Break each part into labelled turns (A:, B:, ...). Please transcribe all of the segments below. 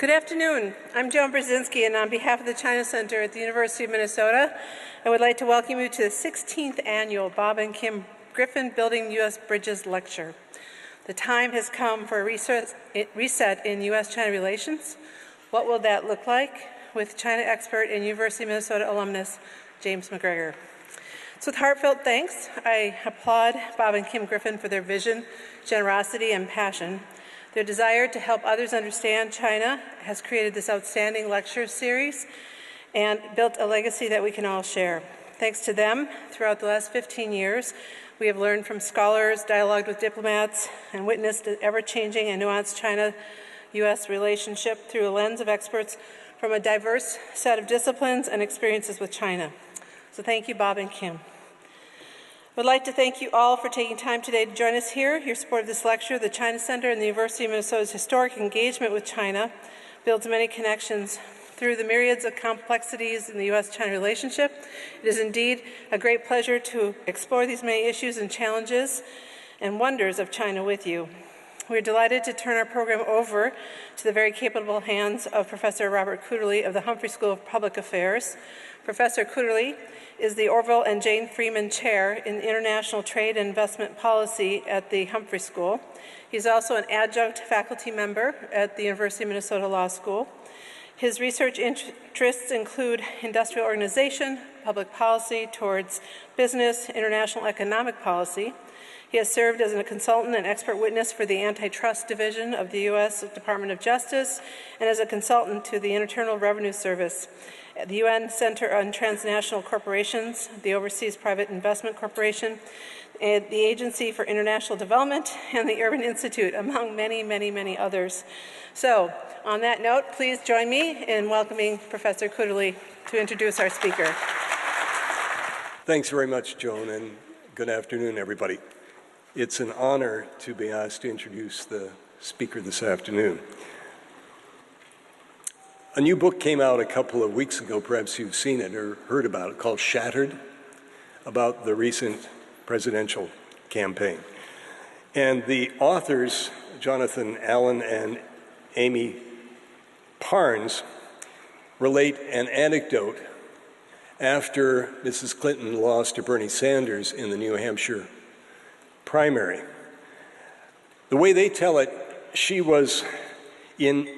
A: Good afternoon. I'm Joan Brzezinski, and on behalf of the China Center at the University of Minnesota, I would like to welcome you to the 16th annual Bob and Kim Griffin Building U.S. Bridges Lecture. The time has come for a reset in U.S. China Relations. What will that look like? With China expert and University of Minnesota alumnus James McGregor. So with heartfelt thanks, I applaud Bob and Kim Griffin for their vision, generosity, and passion. Their desire to help others understand China has created this outstanding lecture series and built a legacy that we can all share. Thanks to them, throughout the last 15 years, we have learned from scholars, dialogued with diplomats, and witnessed the ever-changing and nuanced China-U.S. relationship through a lens of experts from a diverse set of disciplines and experiences with China. So thank you, Bob and Kim. I would like to thank you all for taking time today to join us here. Your support of this lecture, the China Center, and the University of Minnesota's historic engagement with China builds many connections through the myriads of complexities in the U.S. China relationship. It is indeed a great pleasure to explore these many issues and challenges and wonders of China with you. We are delighted to turn our program over to the very capable hands of Professor Robert Kuderle of the Humphrey School of Public Affairs. Professor Kuderle is the Orville and Jane Freeman Chair in International Trade and Investment Policy at the Humphrey School. He's also an adjunct faculty member at the University of Minnesota Law School. His research interests include industrial organization, public policy towards business, international economic policy. He has served as a consultant and expert witness for the Antitrust Division of the U.S. Department of Justice and as a consultant to the Internal Revenue Service, the UN Center on Transnational Corporations, the Overseas Private Investment Corporation, and the Agency for International Development, and the Urban Institute, among many, many, many others. So, on that note, please join me in welcoming Professor Kuderle to introduce our speaker.
B: Thanks very much, Joan, and good afternoon, everybody. It's an honor to be asked to introduce the speaker this afternoon. A new book came out a couple of weeks ago, perhaps you've seen it or heard about it, called Shattered, about the recent presidential campaign. And the authors, Jonathan Allen and Amy Parnes, relate an anecdote after Mrs. Clinton lost to Bernie Sanders in the New Hampshire primary. The way they tell it, she was in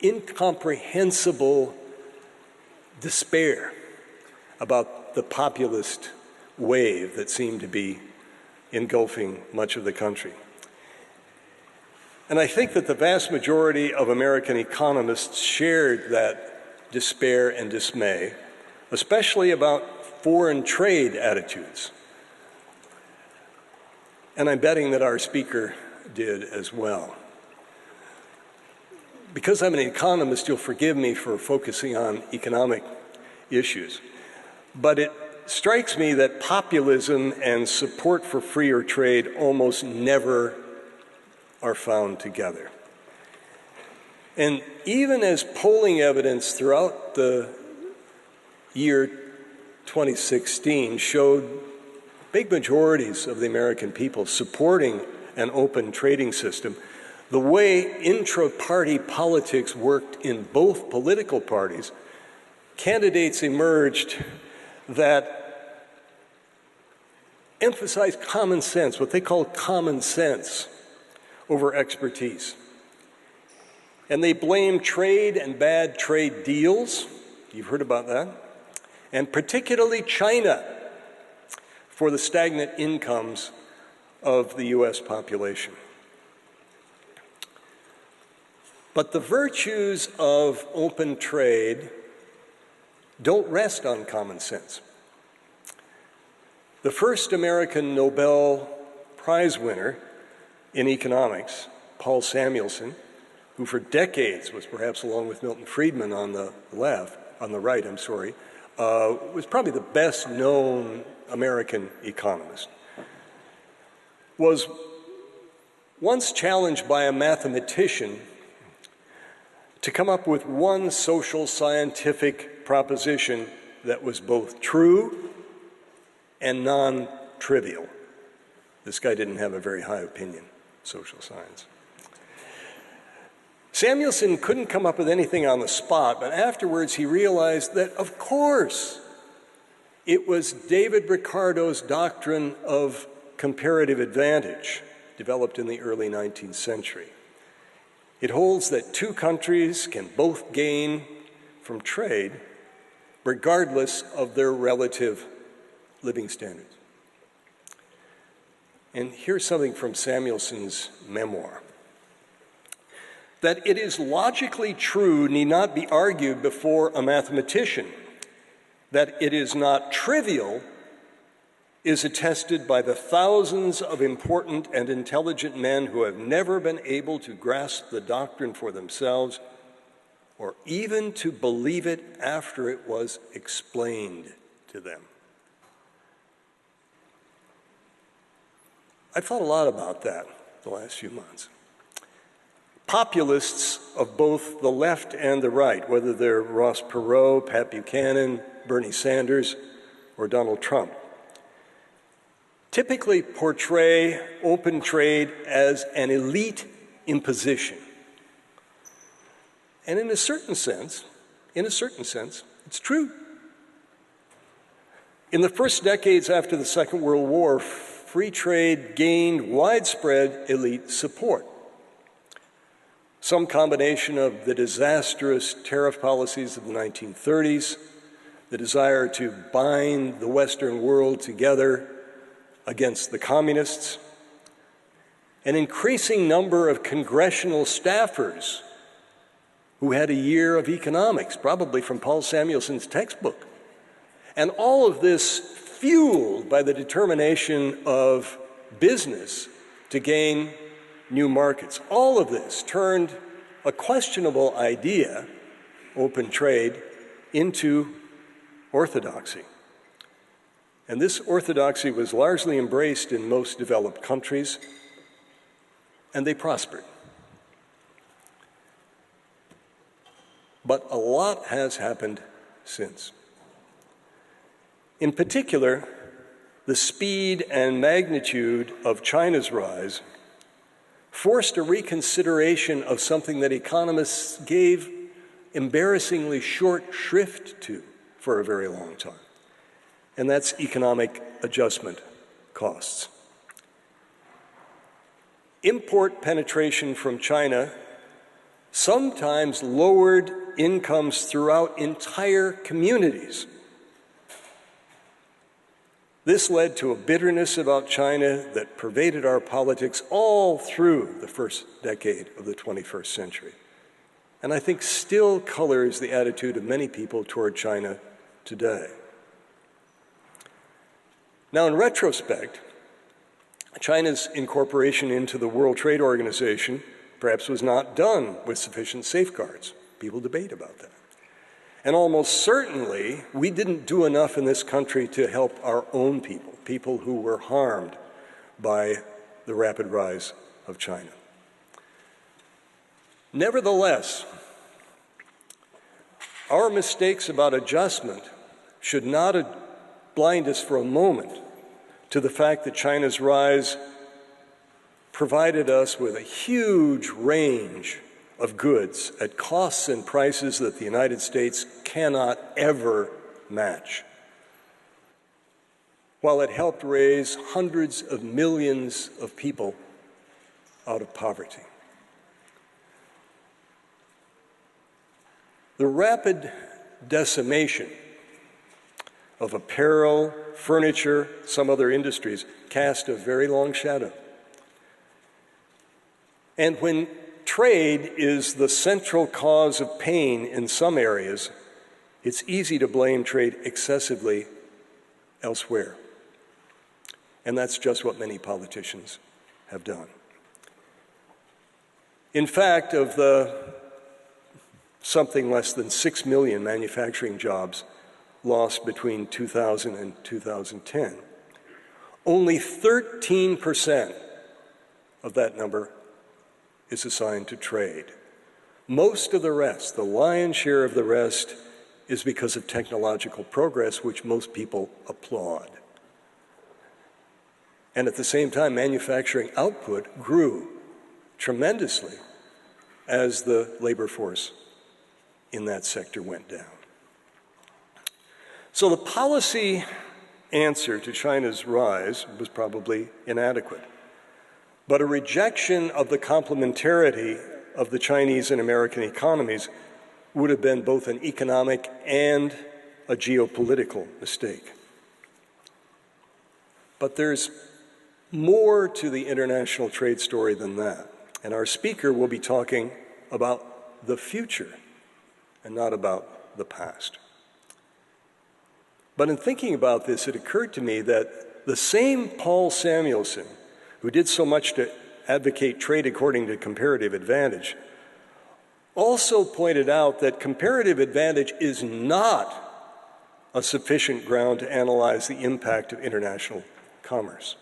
B: incomprehensible despair about the populist wave that seemed to be engulfing much of the country. And I think that the vast majority of American economists shared that despair and dismay, especially about foreign trade attitudes. And I'm betting that our speaker did as well. Because I'm an economist, you'll forgive me for focusing on economic issues. But it strikes me that populism and support for freer trade almost never are found together. And even as polling evidence throughout the year 2016 showed big majorities of the American people supporting an open trading system, the way intra-party politics worked in both political parties, candidates emerged that emphasized common sense, what they call common sense, over expertise. And they blamed trade and bad trade deals, you've heard about that, and particularly China for the stagnant incomes of the U.S. population. But the virtues of open trade don't rest on common sense. The first American Nobel Prize winner in economics, Paul Samuelson, who for decades was perhaps along with Milton Friedman on the right, was probably the best known American economist, was once challenged by a mathematician to come up with one social scientific proposition that was both true and non-trivial. This guy didn't have a very high opinion of social science. Samuelson couldn't come up with anything on the spot, but afterwards he realized that, of course, it was David Ricardo's doctrine of comparative advantage, developed in the early 19th century. It holds that two countries can both gain from trade regardless of their relative living standards. And here's something from Samuelson's memoir. That it is logically true need not be argued before a mathematician. That it is not trivial is attested by the thousands of important and intelligent men who have never been able to grasp the doctrine for themselves or even to believe it after it was explained to them. I've thought a lot about that the last few months. Populists of both the left and the right, whether they're Ross Perot, Pat Buchanan, Bernie Sanders, or Donald Trump, typically portray open trade as an elite imposition. And in a certain sense, it's true. In the first decades after the Second World War, free trade gained widespread elite support. Some combination of the disastrous tariff policies of the 1930s, the desire to bind the Western world together against the communists, an increasing number of congressional staffers who had a year of economics, probably from Paul Samuelson's textbook. And all of this fueled by the determination of business to gain new markets. All of this turned a questionable idea, open trade, into orthodoxy. And this orthodoxy was largely embraced in most developed countries, and they prospered. But a lot has happened since. In particular, the speed and magnitude of China's rise forced a reconsideration of something that economists gave embarrassingly short shrift to for a very long time, and that's economic adjustment costs. Import penetration from China sometimes lowered incomes throughout entire communities. This led to a bitterness about China that pervaded our politics all through the first decade of the 21st century, and I think still colors the attitude of many people toward China today. Now, in retrospect, China's incorporation into the World Trade Organization perhaps was not done with sufficient safeguards. People debate about that. And almost certainly, we didn't do enough in this country to help our own people, people who were harmed by the rapid rise of China. Nevertheless, our mistakes about adjustment should not blind us for a moment to the fact that China's rise provided us with a huge range of goods at costs and prices that the United States cannot ever match, while it helped raise hundreds of millions of people out of poverty. The rapid decimation of apparel, furniture, some other industries cast a very long shadow. And when trade is the central cause of pain in some areas, it's easy to blame trade excessively elsewhere. And that's just what many politicians have done. In fact, of the something less than 6 million manufacturing jobs lost between 2000 and 2010, only 13% of that number is assigned to trade. Most of the rest, the lion's share of the rest, is because of technological progress, which most people applaud. And at the same time, manufacturing output grew tremendously as the labor force in that sector went down. So the policy answer to China's rise was probably inadequate, but a rejection of the complementarity of the Chinese and American economies would have been both an economic and a geopolitical mistake. But there's more to the international trade story than that, and our speaker will be talking about the future and not about the past. But in thinking about this, it occurred to me that the same Paul Samuelson, who did so much to advocate trade according to comparative advantage, also pointed out that comparative advantage is not a sufficient ground to analyze the impact of international commerce.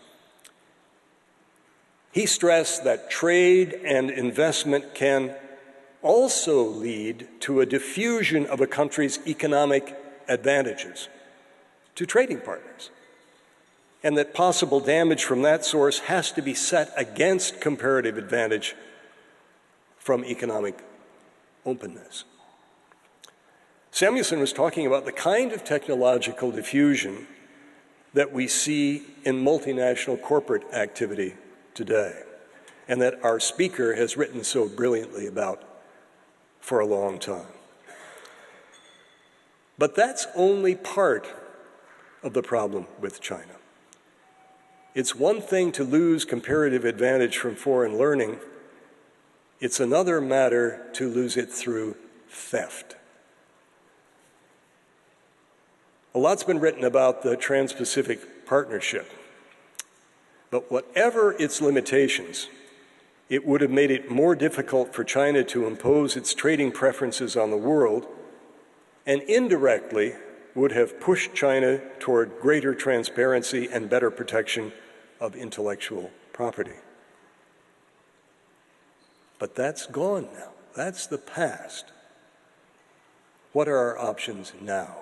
B: He stressed that trade and investment can also lead to a diffusion of a country's economic advantages to trading partners, and that possible damage from that source has to be set against comparative advantage from economic openness. Samuelson was talking about the kind of technological diffusion that we see in multinational corporate activity today, and that our speaker has written so brilliantly about for a long time. But that's only part of the problem with China. It's one thing to lose comparative advantage from foreign learning. It's another matter to lose it through theft. A lot's been written about the TransPacific Partnership, but whatever its limitations, it would have made it more difficult for China to impose its trading preferences on the world, and indirectly would have pushed China toward greater transparency and better protection of intellectual property. But that's gone now. That's the past. What are our options now?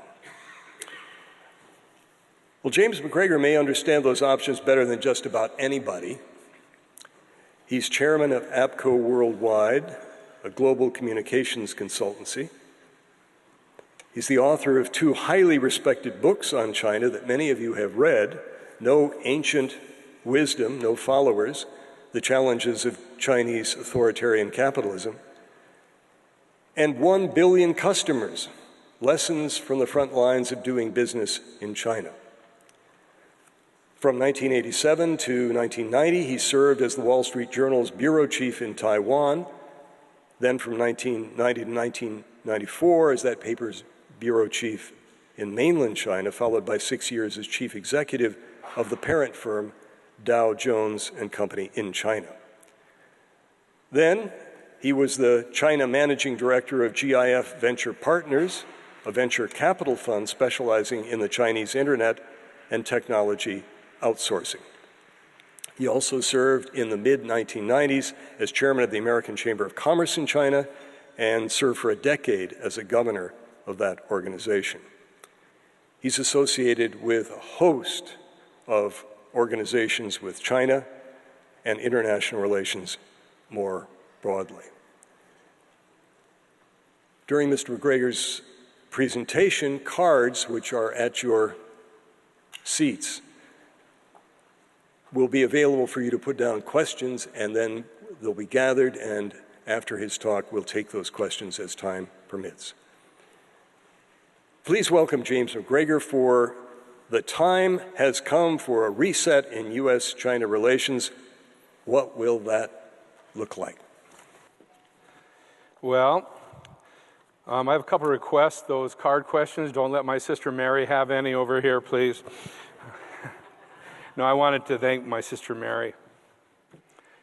B: Well, James McGregor may understand those options better than just about anybody. He's chairman of APCO Worldwide, a global communications consultancy. He's the author of 2 highly respected books on China that many of you have read, No Ancient Wisdom, No Followers, The Challenges of Chinese Authoritarian Capitalism, and 1 Billion Customers, Lessons from the Front Lines of Doing Business in China. From 1987 to 1990, he served as the Wall Street Journal's bureau chief in Taiwan, then from 1990 to 1994 as that paper's bureau chief in mainland China, followed by 6 years as chief executive of the parent firm Dow Jones and Company in China. Then he was the China managing director of GIF Venture Partners, a venture capital fund specializing in the Chinese internet and technology outsourcing. He also served in the mid-1990s as chairman of the American Chamber of Commerce in China and served for a decade as a governor of that organization. He's associated with a host of organizations with China and international relations more broadly. During Mr. McGregor's presentation, cards, which are at your seats, will be available for you to put down questions, and then they'll be gathered, and after his talk, we'll take those questions as time permits. Please welcome James McGregor for The Time Has Come for a Reset in U.S. China Relations. What will that look like?
C: Well, I have a couple of requests. Those card questions, don't let my sister Mary have any over here, please. No, I wanted to thank my sister Mary.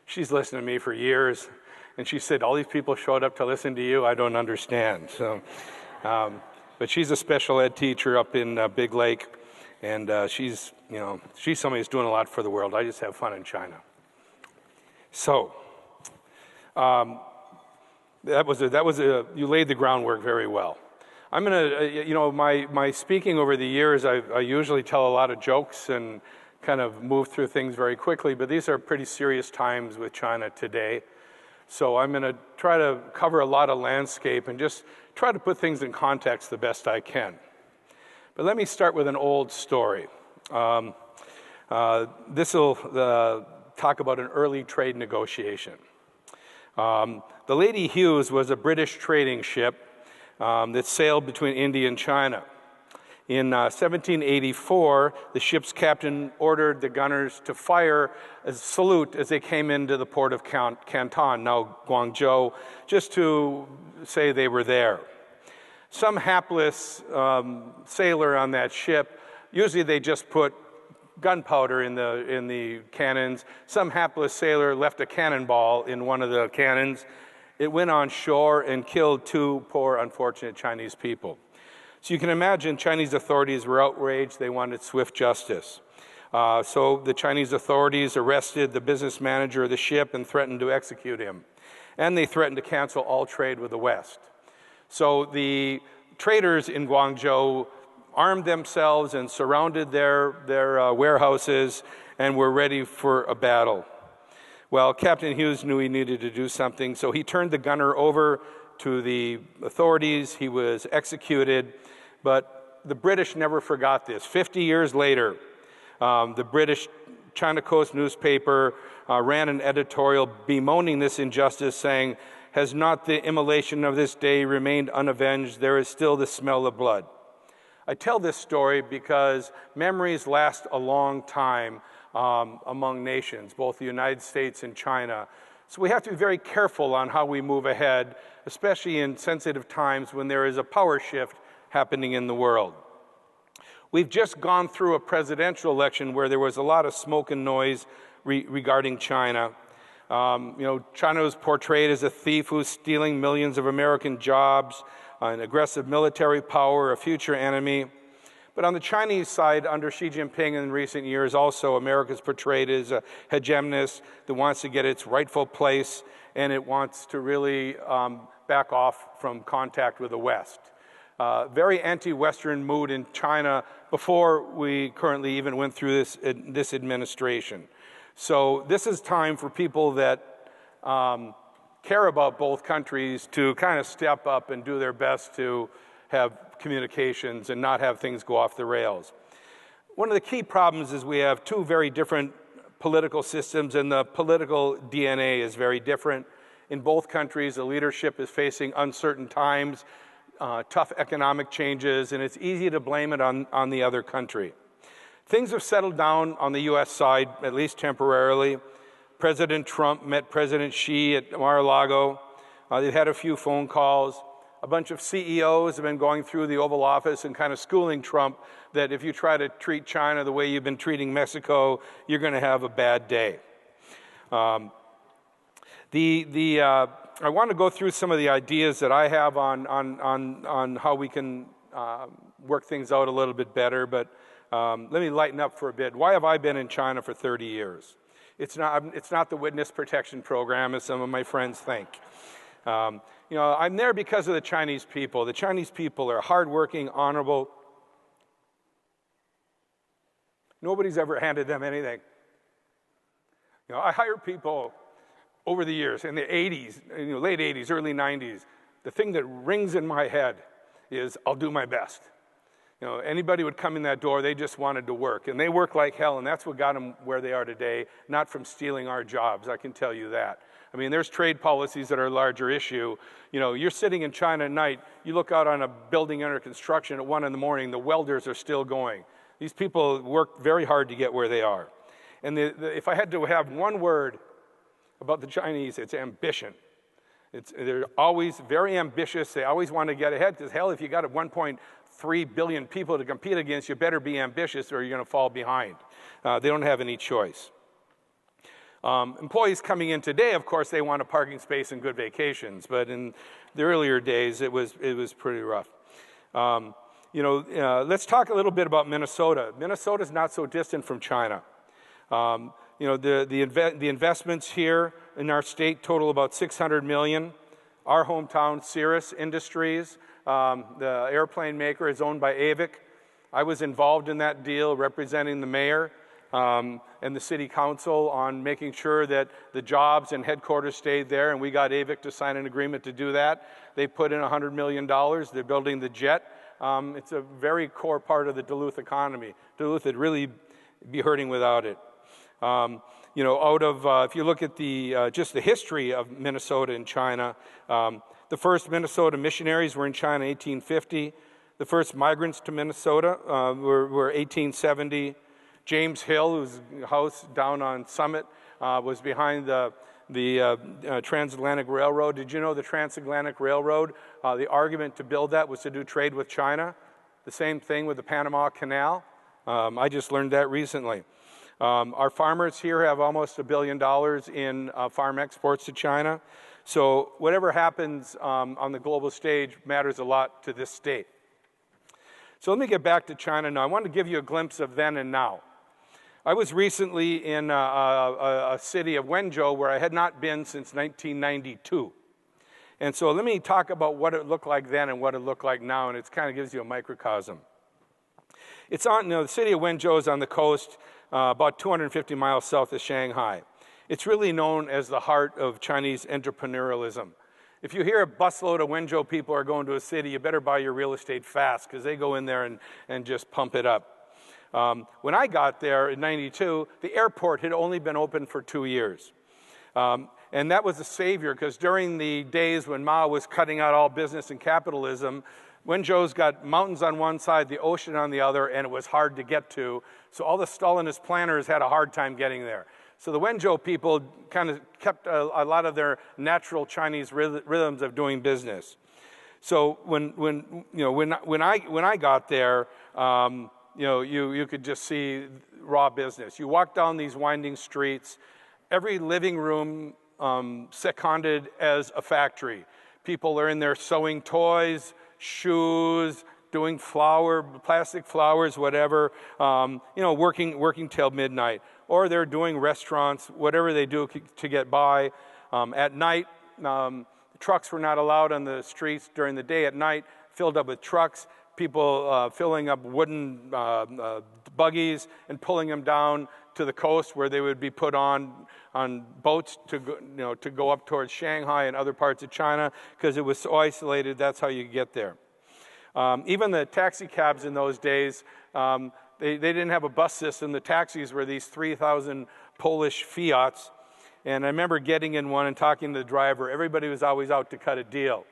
C: She's listened to me for years, and she said, all these people showed up to listen to you, I don't understand. So, but she's a special ed teacher up in Big Lake, and she's somebody who's doing a lot for the world. I just have fun in China. So, you laid the groundwork very well. I'm gonna, my speaking over the years, I usually tell a lot of jokes and kind of move through things very quickly, but these are pretty serious times with China today. So I'm going to try to cover a lot of landscape and just try to put things in context the best I can. But let me start with an old story. This will talk about an early trade negotiation. The Lady Hughes was a British trading ship that sailed between India and China. In 1784, the ship's captain ordered the gunners to fire a salute as they came into the port of Canton, now Guangzhou, just to say they were there. Some hapless sailor on that ship, usually they just put gunpowder in the cannons. Some hapless sailor left a cannonball in one of the cannons. It went on shore and killed 2 poor, unfortunate Chinese people. So you can imagine Chinese authorities were outraged. They wanted swift justice. So the Chinese authorities arrested the business manager of the ship and threatened to execute him. And they threatened to cancel all trade with the West. So the traders in Guangzhou armed themselves and surrounded their warehouses and were ready for a battle. Well, Captain Hughes knew he needed to do something, so he turned the gunner over to the authorities. He was executed, but the British never forgot this. 50 years later, the British China Coast newspaper ran an editorial bemoaning this injustice, saying, "Has not the immolation of this day remained unavenged? There is still the smell of blood." I tell this story because memories last a long time among nations, both the United States and China. So we have to be very careful on how we move ahead, especially in sensitive times when there is a power shift happening in the world. We've just gone through a presidential election where there was a lot of smoke and noise regarding China. China was portrayed as a thief who's stealing millions of American jobs, an aggressive military power, a future enemy. But on the Chinese side, under Xi Jinping in recent years, also America's portrayed as a hegemonist that wants to get its rightful place, and it wants to really back off from contact with the West. Very anti-Western mood in China before we currently even went through this administration. So this is time for people that care about both countries to kind of step up and do their best to have communications and not have things go off the rails. One of the key problems is we have 2 very different political systems, and the political DNA is very different. In both countries, the leadership is facing uncertain times, tough economic changes, and it's easy to blame it on the other country. Things have settled down on the U.S. side, at least temporarily. President Trump met President Xi at Mar-a-Lago. They've had a few phone calls. A bunch of CEOs have been going through the Oval Office and kind of schooling Trump that if you try to treat China the way you've been treating Mexico, you're going to have a bad day. I want to go through some of the ideas that I have on how we can work things out a little bit better, but let me lighten up for a bit. Why have I been in China for 30 years? It's not the witness protection program, as some of my friends think. I'm there because of the Chinese people. The Chinese people are hardworking, honorable. Nobody's ever handed them anything. I hire people over the years, in the 80s, late 80s, early 90s. The thing that rings in my head is, I'll do my best. Anybody would come in that door, they just wanted to work. And they work like hell, and that's what got them where they are today, not from stealing our jobs, I can tell you that. I mean, there's trade policies that are a larger issue. You're sitting in China at night, you look out on a building under construction at 1 in the morning, the welders are still going. These people work very hard to get where they are. And if I had to have one word about the Chinese, it's ambition. They're always very ambitious. They always want to get ahead, because hell, if you got 1.3 billion people to compete against, you better be ambitious or you're going to fall behind. They don't have any choice. Employees coming in today, of course, they want a parking space and good vacations, but in the earlier days, it was pretty rough. Let's talk a little bit about Minnesota. Minnesota's not so distant from China. The investments here in our state total about $600 million. Our hometown, Cirrus Industries, the airplane maker, is owned by AVIC. I was involved in that deal representing the mayor. and the city council on making sure that the jobs and headquarters stayed there, and we got AVIC to sign an agreement to do that. They put in $100 million. They're building the jet. It's a very core part of the Duluth economy. Duluth would really be hurting without it. You know, if you look at just the history of Minnesota and China, the first Minnesota missionaries were in China in 1850. The first migrants to Minnesota were 1870. James Hill, whose house down on Summit was behind the Transatlantic Railroad. Did you know the Transatlantic Railroad, the argument to build that was to do trade with China? The same thing with the Panama Canal. I just learned that recently. Our farmers here have almost $1 billion in farm exports to China. So whatever happens on the global stage matters a lot to this state. So let me get back to China now. I want to give you a glimpse of then and now. I was recently in a city of Wenzhou where I had not been since 1992. And so let me talk about what it looked like then and what it looked like now, and it kind of gives you a microcosm. It's on, the city of Wenzhou is on the coast, about 250 miles south of Shanghai. It's really known as the heart of Chinese entrepreneurialism. If you hear a busload of Wenzhou people are going to a city, you better buy your real estate fast because they go in there and just pump it up. When I got there in '92, the airport had only been open for 2 years. And that was a savior because during the days when Mao was cutting out all business and capitalism, Wenzhou's got mountains on one side, the ocean on the other, and it was hard to get to. So all the Stalinist planners had a hard time getting there. So the Wenzhou people kind of kept a lot of their natural Chinese rhythms of doing business. So when I got there, you could just see raw business. You walk down these winding streets, every living room seconded as a factory. People are in there sewing toys, shoes, doing plastic flowers, whatever, working till midnight. Or they're doing restaurants, whatever they do to get by. At night, trucks were not allowed on the streets during the day. At night, filled up with trucks, people filling up wooden buggies and pulling them down to the coast where they would be put on boats to go up towards Shanghai and other parts of China because it was so isolated. That's how you get there. Even the taxi cabs in those days, they didn't have a bus system. The taxis were these 3,000 Polish Fiats. And I remember getting in one and talking to the driver. Everybody was always out to cut a deal.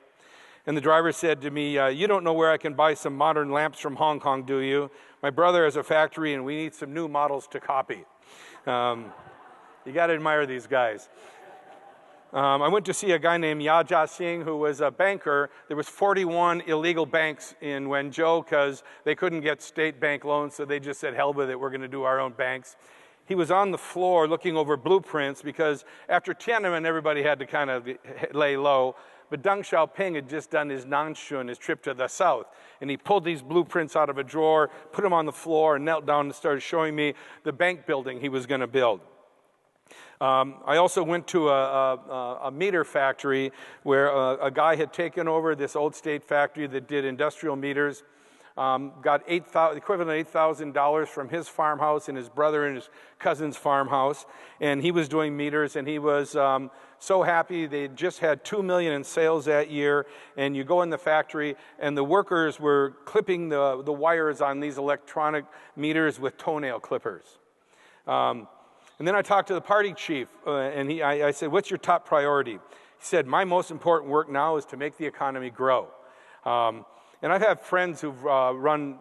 C: And the driver said to me, you don't know where I can buy some modern lamps from Hong Kong, do you? My brother has a factory and we need some new models to copy. You got to admire these guys. I went to see a guy named Ya Jiaxing who was a banker. There was 41 illegal banks in Wenzhou because they couldn't get state bank loans, so they just said, hell with it, we're going to do our own banks. He was on the floor looking over blueprints because after Tiananmen, everybody had to kind of lay low. But Deng Xiaoping had just done his Nanshun, his trip to the south. And he pulled these blueprints out of a drawer, put them on the floor, and knelt down and started showing me the bank building he was going to build. I also went to a meter factory where a guy had taken over this old state factory that did industrial meters, got equivalent of $8,000 from his farmhouse and his brother and his cousin's farmhouse, and he was doing meters, and he was so happy. They just had $2 million in sales that year, and you go in the factory, and the workers were clipping the wires on these electronic meters with toenail clippers. And then I talked to the party chief, and I said, what's your top priority? He said, my most important work now is to make the economy grow. And I've had friends who've run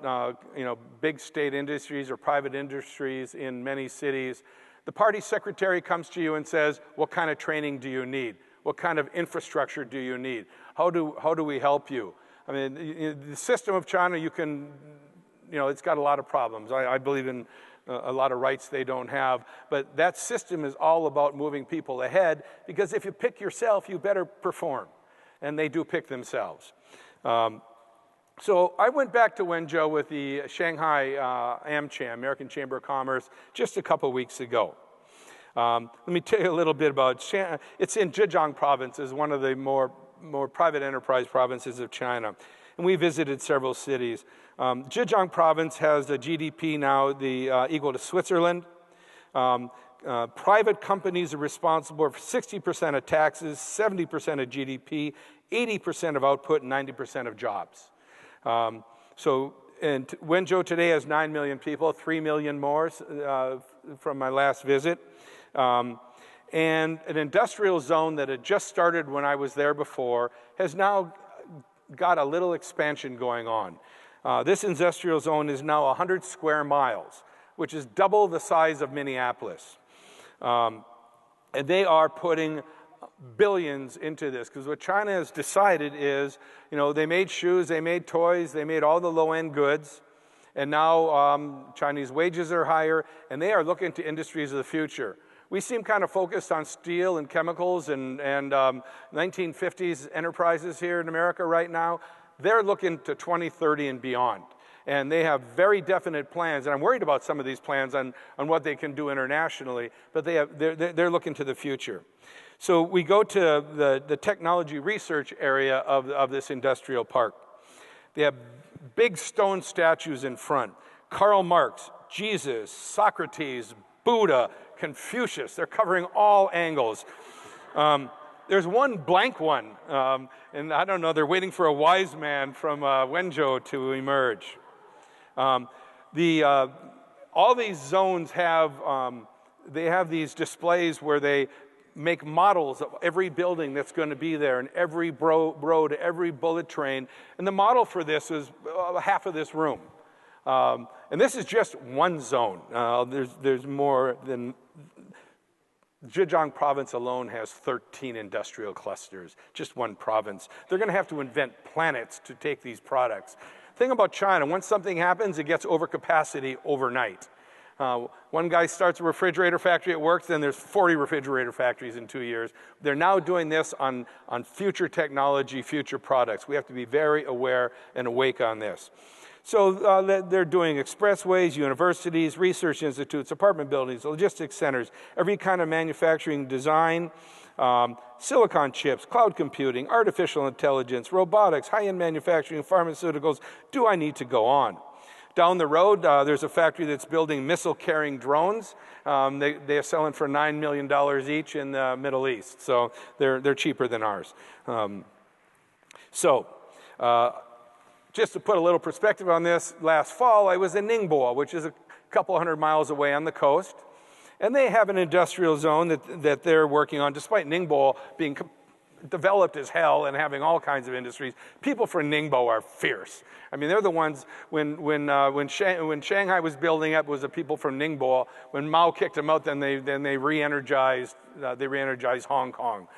C: big state industries or private industries in many cities. The party secretary comes to you and says, what kind of training do you need? What kind of infrastructure do you need? How do we help you? I mean, the system of China, it's got a lot of problems. I believe in a lot of rights they don't have. But that system is all about moving people ahead because if you pick yourself, you better perform. And they do pick themselves. So I went back to Wenzhou with the Shanghai AmCham, American Chamber of Commerce, just a couple weeks ago. Let me tell you a little bit about Shanghai. It's in Zhejiang province, is one of the more private enterprise provinces of China. And we visited several cities. Zhejiang province has a GDP now equal to Switzerland. Private companies are responsible for 60% of taxes, 70% of GDP, 80% of output, and 90% of jobs. And Wenzhou today has 9 million people, 3 million more from my last visit. And an industrial zone that had just started when I was there before has now got a little expansion going on. This industrial zone is now 100 square miles, which is double the size of Minneapolis. And they are putting billions into this, because what China has decided is, they made shoes, they made toys, they made all the low-end goods, and now Chinese wages are higher, and they are looking to industries of the future. We seem kind of focused on steel and chemicals and 1950s enterprises here in America right now. They're looking to 2030 and beyond. And they have very definite plans, and I'm worried about some of these plans on what they can do internationally, but they're looking to the future. So we go to the technology research area of this industrial park. They have big stone statues in front. Karl Marx, Jesus, Socrates, Buddha, Confucius. They're covering all angles. There's one blank one, and I don't know, they're waiting for a wise man from Wenzhou to emerge. All these zones have, they have these displays where they make models of every building that's going to be there, and every road, every bullet train. And the model for this is half of this room. And this is just one zone. There's more than... Zhejiang province alone has 13 industrial clusters, just one province. They're going to have to invent planets to take these products. The thing about China, once something happens, it gets overcapacity overnight. One guy starts a refrigerator factory, it works, then there's 40 refrigerator factories in 2 years. They're now doing this on future technology, future products. We have to be very aware and awake on this. So they're doing expressways, universities, research institutes, apartment buildings, logistics centers, every kind of manufacturing design, silicon chips, cloud computing, artificial intelligence, robotics, high-end manufacturing, pharmaceuticals. Do I need to go on? Down the road, there's a factory that's building missile-carrying drones. They are selling for $9 million each in the Middle East, so they're cheaper than ours. Just to put a little perspective on this, last fall I was in Ningbo, which is a couple hundred miles away on the coast, and they have an industrial zone that they're working on, despite Ningbo being developed as hell and having all kinds of industries. People from Ningbo are fierce. I mean, they're the ones, when Shanghai was building up, was the people from Ningbo. When Mao kicked them out, then they re-energized Hong Kong.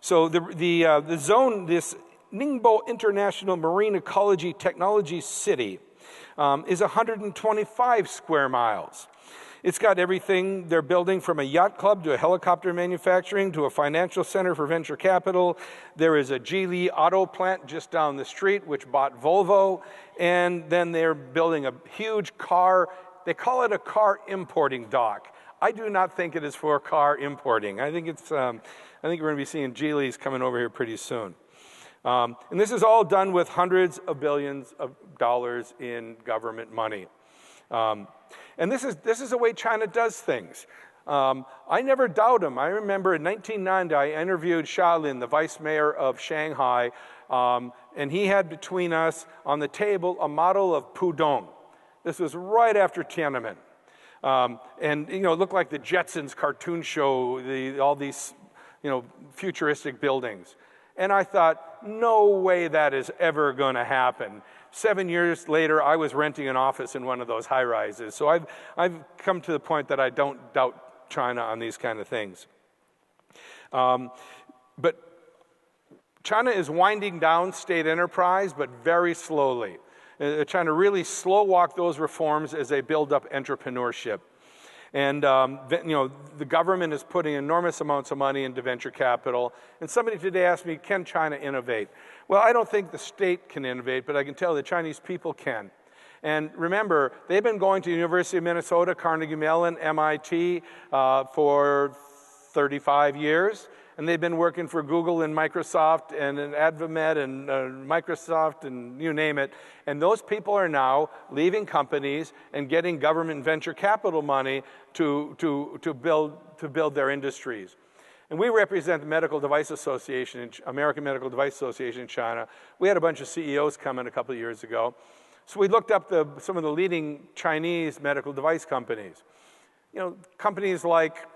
C: So the zone, this Ningbo International Marine Ecology Technology City, is 125 square miles. It's got everything they're building, from a yacht club to a helicopter manufacturing to a financial center for venture capital. There is a Geely auto plant just down the street, which bought Volvo. And then they're building a huge car. They call it a car importing dock. I do not think it is for car importing. I think we're going to be seeing Geelys coming over here pretty soon. And this is all done with hundreds of billions of dollars in government money. And this is the way China does things. I never doubt them. I remember in 1990, I interviewed Shaolin, the vice mayor of Shanghai, and he had between us on the table a model of Pudong. This was right after Tiananmen. And, it looked like the Jetsons cartoon show, all these, futuristic buildings. And I thought, no way that is ever going to happen. 7 years later, I was renting an office in one of those high-rises. So I've come to the point that I don't doubt China on these kind of things. But China is winding down state enterprise, but very slowly. They're trying to really slow walk those reforms as they build up entrepreneurship. And, the government is putting enormous amounts of money into venture capital. And somebody today asked me, can China innovate? Well, I don't think the state can innovate, but I can tell the Chinese people can. And remember, they've been going to the University of Minnesota, Carnegie Mellon, MIT for 35 years. and they've been working for Google and Microsoft and Advamed and Microsoft and you name it. And those people are now leaving companies and getting government venture capital money to build their industries. And we represent the Medical Device Association, American Medical Device Association in China. We had a bunch of CEOs come in a couple of years ago. So we looked up some of the leading Chinese medical device companies. You know, companies like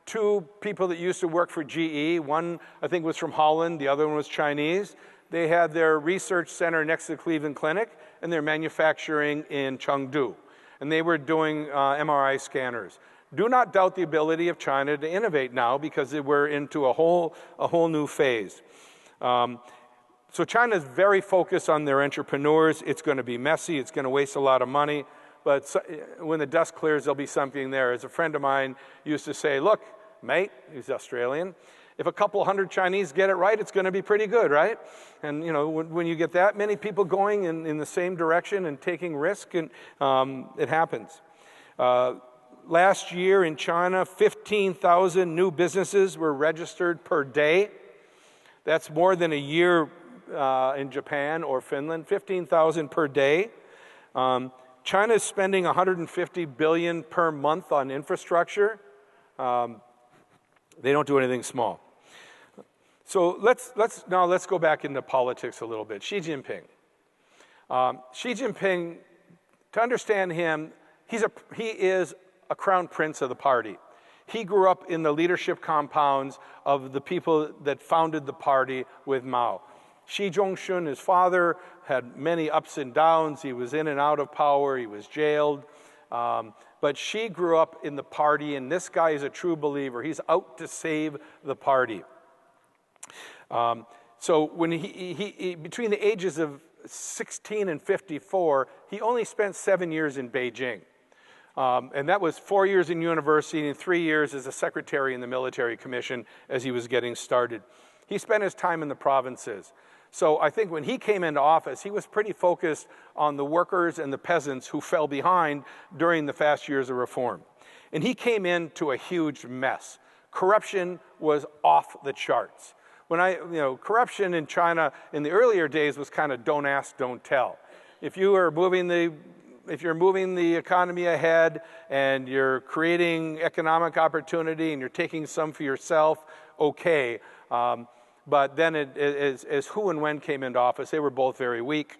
C: two people that used to work for GE. One, I think, was from Holland. The other one was Chinese. They had their research center next to the Cleveland Clinic, and they're manufacturing in Chengdu. And they were doing MRI scanners. Do not doubt the ability of China to innovate now, because we're into a whole new phase. So China is very focused on their entrepreneurs. It's going to be messy. It's going to waste a lot of money. But when the dust clears, there'll be something there. As a friend of mine used to say, look, mate, he's Australian, if a couple hundred Chinese get it right, it's going to be pretty good, right? And you know, when you get that many people going in the same direction and taking risk, and it happens. Last year in China, 15,000 new businesses were registered per day. That's more than a year in Japan or Finland, 15,000 per day. China is spending $150 billion per month on infrastructure. They don't do anything small. So let's go back into politics a little bit. Xi Jinping. Xi Jinping, to understand him, he is a crown prince of the party. He grew up in the leadership compounds of the people that founded the party with Mao. Xi Zhongxun, his father, had many ups and downs. He was in and out of power. He was jailed. But Xi grew up in the party, and this guy is a true believer. He's out to save the party. So when he between the ages of 16 and 54, he only spent 7 years in Beijing. And that was 4 years in university and 3 years as a secretary in the military commission as he was getting started. He spent his time in the provinces. So I think when he came into office, he was pretty focused on the workers and the peasants who fell behind during the fast years of reform. And he came into a huge mess. Corruption was off the charts. Corruption in China in the earlier days was kind of don't ask, don't tell. If you're moving the economy ahead and you're creating economic opportunity and you're taking some for yourself, okay. But then as who and when came into office, they were both very weak.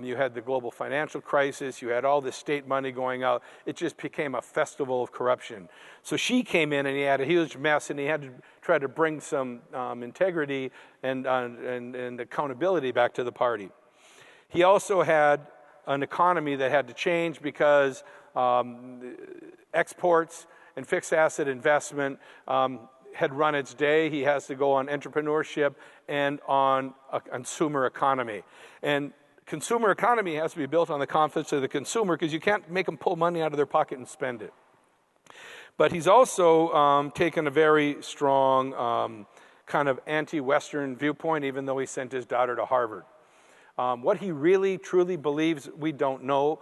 C: You had the global financial crisis. You had all this state money going out. It just became a festival of corruption. So Xi came in and he had a huge mess, and he had to try to bring some integrity and accountability back to the party. He also had an economy that had to change because exports and fixed asset investment had run its day. He has to go on entrepreneurship and on a consumer economy. And consumer economy has to be built on the confidence of the consumer, because you can't make them pull money out of their pocket and spend it. But he's also taken a very strong kind of anti-Western viewpoint, even though he sent his daughter to Harvard. What he really, truly believes, we don't know.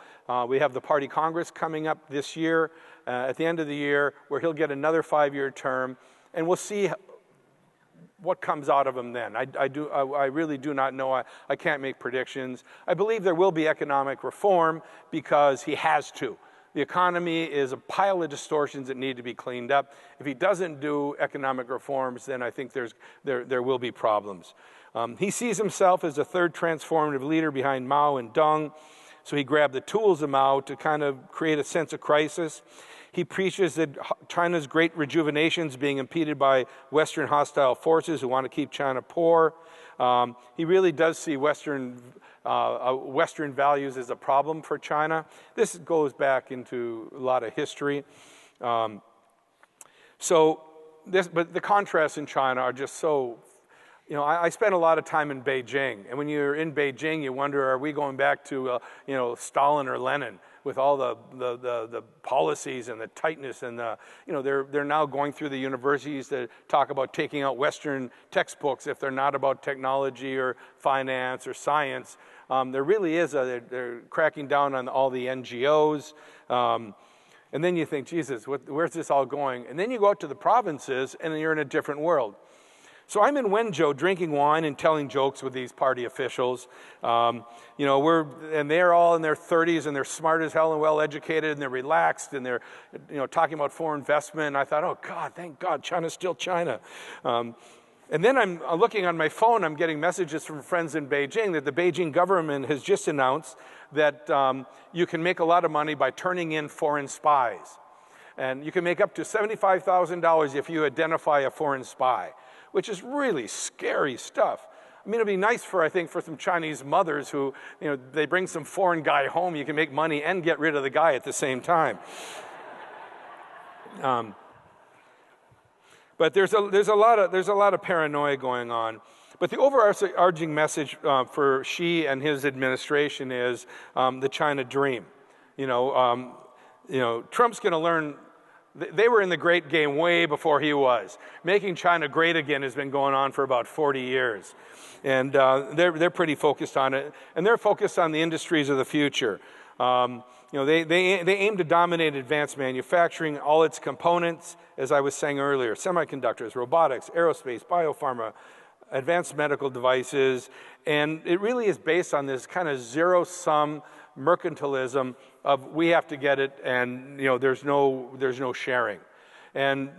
C: We have the Party Congress coming up this year, at the end of the year, where he'll get another 5-year term, and we'll see what comes out of him then. I really do not know. I can't make predictions. I believe there will be economic reform because he has to. The economy is a pile of distortions that need to be cleaned up. If he doesn't do economic reforms, then I think there will be problems. He sees himself as a third transformative leader behind Mao and Deng, so he grabbed the tools of Mao to kind of create a sense of crisis. He preaches that China's great rejuvenation is being impeded by Western hostile forces who want to keep China poor. He really does see Western values as a problem for China. This goes back into a lot of history. But the contrasts in China are just so. I spent a lot of time in Beijing, and when you're in Beijing, you wonder, are we going back to Stalin or Lenin with all the policies and the tightness and they're now going through the universities that talk about taking out Western textbooks if they're not about technology or finance or science. There really is they're cracking down on all the NGOs. And then you think, Jesus, where's this all going? And then you go out to the provinces, and you're in a different world. So I'm in Wenzhou drinking wine and telling jokes with these party officials. And they're all in their 30s and they're smart as hell and well educated and they're relaxed and they're talking about foreign investment. And I thought, oh God, thank God, China's still China. And then I'm looking on my phone, I'm getting messages from friends in Beijing that the Beijing government has just announced that you can make a lot of money by turning in foreign spies. And you can make up to $75,000 if you identify a foreign spy, which is really scary stuff. I mean, it'd be nice for some Chinese mothers who, they bring some foreign guy home, you can make money and get rid of the guy at the same time. But there's a lot of paranoia going on. But the overarching message for Xi and his administration is the China dream. Trump's going to learn. They were in the great game way before he was. Making China great again has been going on for about 40 years, and they're pretty focused on it. And they're focused on the industries of the future. They aim to dominate advanced manufacturing, all its components, as I was saying earlier, semiconductors, robotics, aerospace, biopharma, advanced medical devices, and it really is based on this kind of zero-sum mercantilism of we have to get it, and there's no sharing. And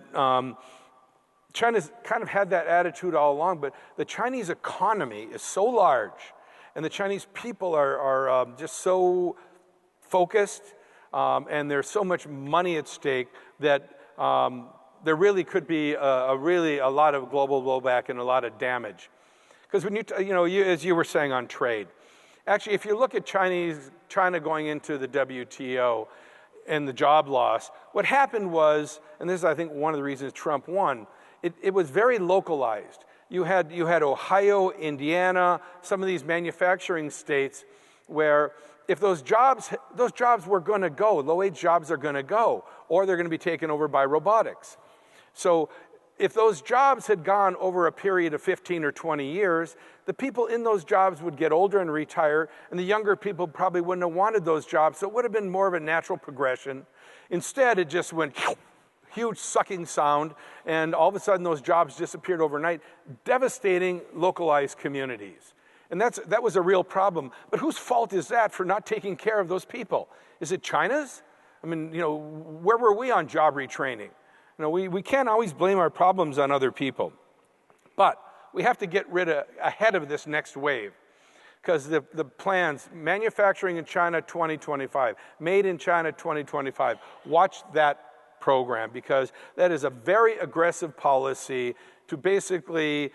C: China's kind of had that attitude all along, but the Chinese economy is so large, and the Chinese people are just so focused, and there's so much money at stake that there really could be a lot of global blowback and a lot of damage. Because when as you were saying on trade, actually, if you look at China going into the WTO and the job loss, what happened was, and this is I think one of the reasons Trump won, it was very localized. You had Ohio, Indiana, some of these manufacturing states where if those jobs were going to go, low-wage jobs are going to go, or they're going to be taken over by robotics. So if those jobs had gone over a period of 15 or 20 years, the people in those jobs would get older and retire, and the younger people probably wouldn't have wanted those jobs, so it would have been more of a natural progression. Instead, it just went huge sucking sound, and all of a sudden those jobs disappeared overnight, devastating localized communities. And that was a real problem. But whose fault is that for not taking care of those people? Is it China's? I mean, where were we on job retraining? We can't always blame our problems on other people. But we have to get ahead of this next wave. Because the plans, manufacturing in China 2025, made in China 2025, watch that program, because that is a very aggressive policy to basically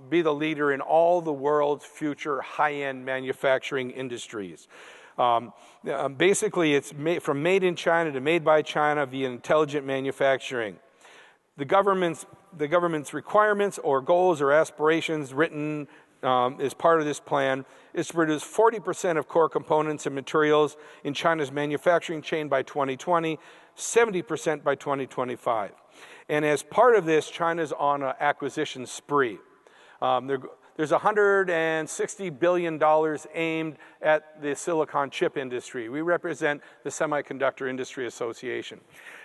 C: be the leader in all the world's future high-end manufacturing industries. Basically, it's from made in China to made by China via intelligent manufacturing. The government's requirements or goals or aspirations written as part of this plan is to produce 40% of core components and materials in China's manufacturing chain by 2020, 70% by 2025. And as part of this, China's on an acquisition spree. There's $160 billion aimed at the silicon chip industry. We represent the Semiconductor Industry Association.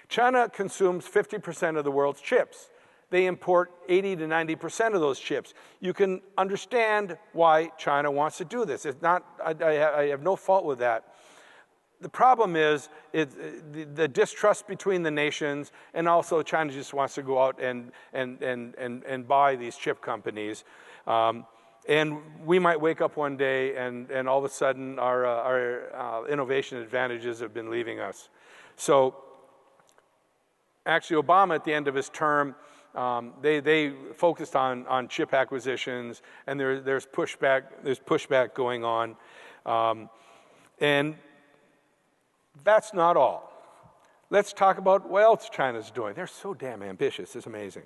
C: China consumes 50% of the world's chips. They import 80 to 90% of those chips. You can understand why China wants to do this. It's not, I have no fault with that. The problem is the distrust between the nations, and also China just wants to go out and buy these chip companies. And we might wake up one day and all of a sudden our innovation advantages have been leaving us. So actually Obama at the end of his term, they focused on chip acquisitions, and there's pushback going on. And that's not all. Let's talk about what else China's doing. They're so damn ambitious. It's amazing.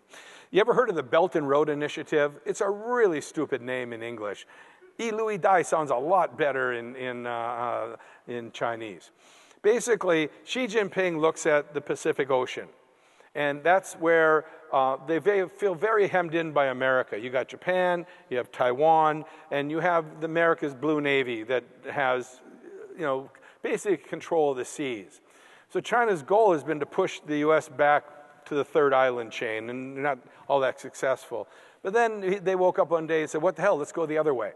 C: You ever heard of the Belt and Road Initiative? It's a really stupid name in English. Louis Dai sounds a lot better in Chinese. Basically, Xi Jinping looks at the Pacific Ocean, and that's where they feel very hemmed in by America. You got Japan, you have Taiwan, and you have America's Blue Navy that has, basically control of the seas. So China's goal has been to push the U.S. back to the third island chain, and they're not all that successful. But then they woke up one day and said, what the hell, let's go the other way.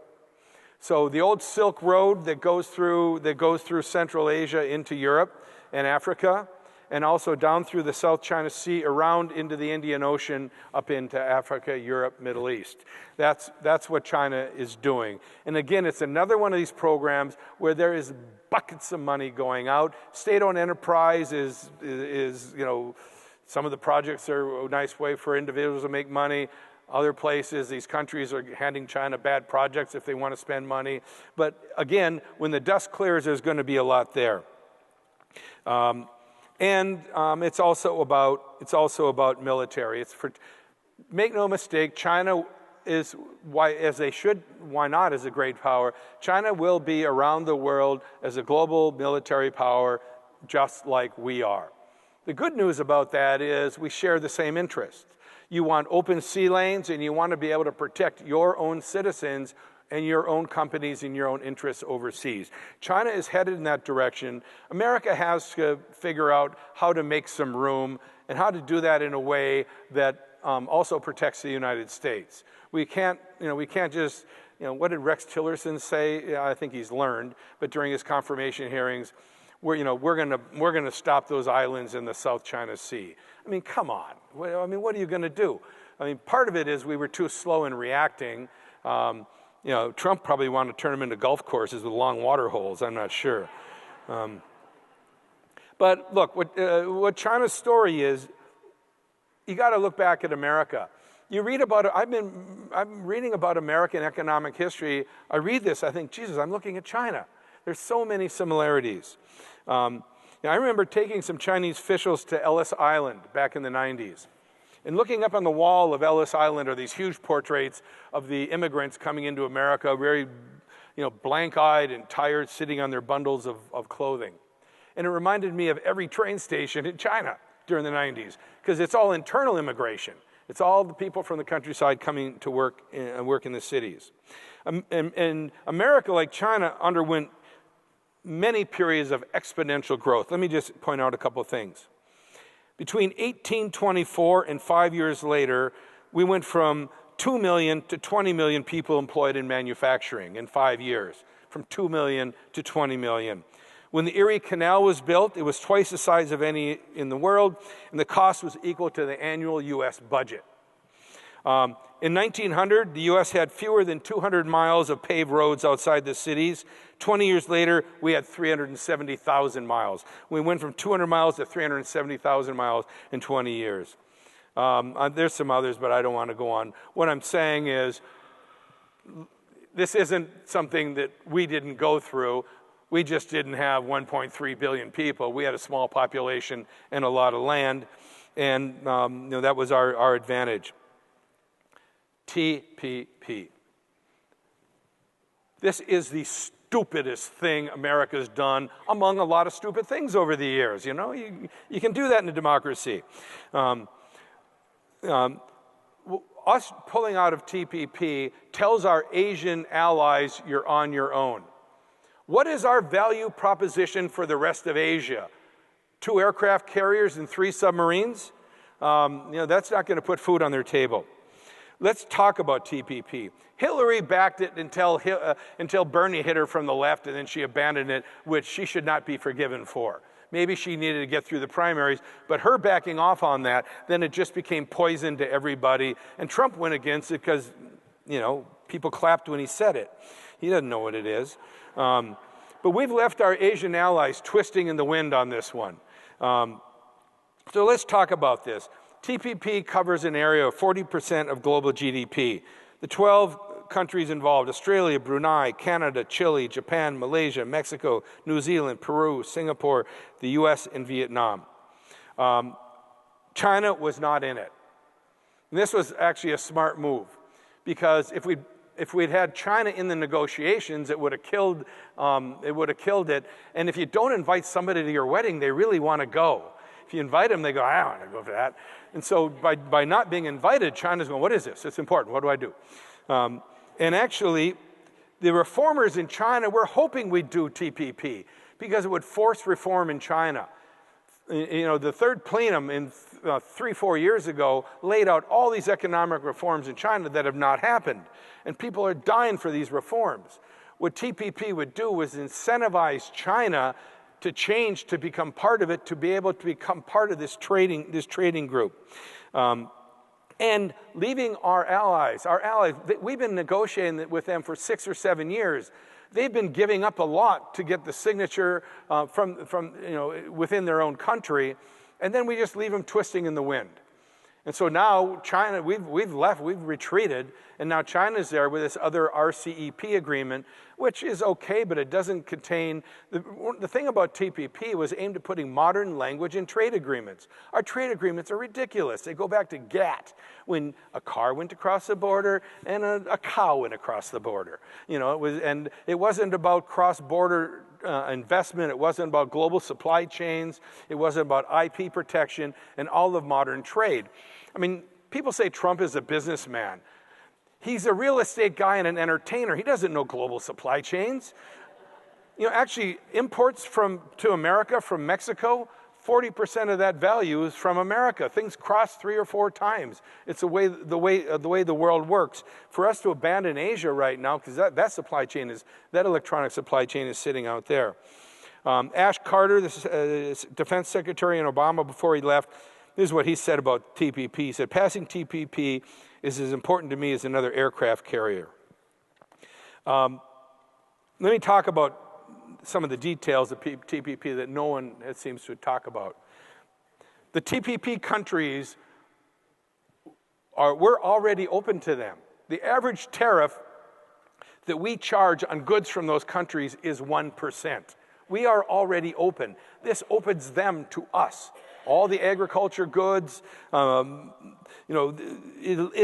C: So the old Silk Road that goes through Central Asia into Europe and Africa, and also down through the South China Sea, around into the Indian Ocean, up into Africa, Europe, Middle East. That's what China is doing. And again, it's another one of these programs where there is buckets of money going out. State-owned enterprise is some of the projects are a nice way for individuals to make money. Other places, these countries are handing China bad projects if they want to spend money. But again, when the dust clears, there's going to be a lot there. It's also about military. Make no mistake, China is why not as a great power. China will be around the world as a global military power, just like we are. The good news about that is we share the same interests. You want open sea lanes, and you want to be able to protect your own citizens and your own companies and your own interests overseas. China is headed in that direction. America has to figure out how to make some room and how to do that in a way that also protects the United States. We can't just, what did Rex Tillerson say? I think he's learned, but during his confirmation hearings, we're going to stop those islands in the South China Sea. I mean, come on. What are you going to do? I mean, part of it is we were too slow in reacting. Trump probably wanted to turn them into golf courses with long water holes. I'm not sure. But look, what China's story is, you got to look back at America. You read about it. I'm reading about American economic history. I read this. I think, Jesus, I'm looking at China. There's so many similarities. I remember taking some Chinese officials to Ellis Island back in the 90s. And looking up on the wall of Ellis Island are these huge portraits of the immigrants coming into America, very blank-eyed and tired, sitting on their bundles of clothing. And it reminded me of every train station in China during the 90s, because it's all internal immigration. It's all the people from the countryside coming to work in the cities. And America, like China, underwent many periods of exponential growth. Let me just point out a couple of things. Between 1824 and 5 years later, we went from 2 million to 20 million people employed in manufacturing in 5 years, from 2 million to 20 million. When the Erie Canal was built, it was twice the size of any in the world, and the cost was equal to the annual U.S. budget. In 1900, the U.S. had fewer than 200 miles of paved roads outside the cities. 20 years later, we had 370,000 miles. We went from 200 miles to 370,000 miles in 20 years. There's some others, but I don't want to go on. What I'm saying is, this isn't something that we didn't go through. We just didn't have 1.3 billion people. We had a small population and a lot of land, and that was our advantage. TPP. This is the stupidest thing America's done among a lot of stupid things over the years. You can do that in a democracy. Us pulling out of TPP tells our Asian allies you're on your own. What is our value proposition for the rest of Asia? 2 aircraft carriers and 3 submarines? That's not going to put food on their table. Let's talk about TPP. Hillary backed it until Bernie hit her from the left, and then she abandoned it, which she should not be forgiven for. Maybe she needed to get through the primaries, but her backing off on that, then it just became poison to everybody. And Trump went against it because, people clapped when he said it. He doesn't know what it is. But we've left our Asian allies twisting in the wind on this one. So let's talk about this. TPP covers an area of 40% of global GDP. The 12 countries involved: Australia, Brunei, Canada, Chile, Japan, Malaysia, Mexico, New Zealand, Peru, Singapore, the U.S., and Vietnam. China was not in it. And this was actually a smart move, because if we'd had China in the negotiations, it would have killed it. And if you don't invite somebody to your wedding, they really want to go. If you invite them, they go, I don't want to go for that. And so by not being invited, China's going, what is this? It's important. What do I do? And actually, the reformers in China were hoping we'd do TPP because it would force reform in China. the third plenum in 3-4 years ago laid out all these economic reforms in China that have not happened. And people are dying for these reforms. What TPP would do was incentivize China to change, to become part of it, to be able to become part of this trading group. And leaving our allies, we've been negotiating with them for 6 or 7 years. They've been giving up a lot to get the signature from within their own country, and then we just leave them twisting in the wind. And so now China, we've left, we've retreated, and now China's there with this other RCEP agreement, which is okay, but it doesn't contain, the thing about TPP was aimed at putting modern language in trade agreements. Our trade agreements are ridiculous. They go back to GATT, when a car went across the border and a cow went across the border. It wasn't about cross-border investment. It wasn't about global supply chains. It wasn't about IP protection and all of modern trade. I mean, people say Trump is a businessman. He's a real estate guy and an entertainer. He doesn't know global supply chains. Actually, imports to America from Mexico, 40% of that value is from America. Things cross 3 or 4 times. It's the way the world works. For us to abandon Asia right now, because that electronic supply chain is sitting out there. Ash Carter, the defense secretary in Obama before he left, this is what he said about TPP. He said, passing TPP is as important to me as another aircraft carrier. Let me talk about some of the details of TPP that no one seems to talk about. The TPP countries, we're already open to them. The average tariff that we charge on goods from those countries is 1%. We are already open. This opens them to us. All the agriculture goods, it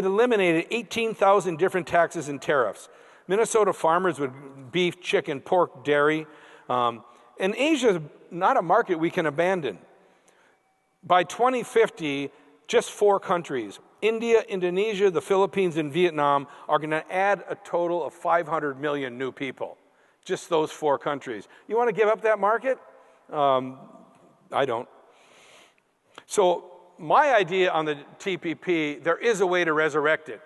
C: eliminated 18,000 different taxes and tariffs. Minnesota farmers with beef, chicken, pork, dairy. And Asia is not a market we can abandon. By 2050, just 4 countries, India, Indonesia, the Philippines, and Vietnam, are going to add a total of 500 million new people. Just those 4 countries. You want to give up that market? I don't. So my idea on the TPP, there is a way to resurrect it,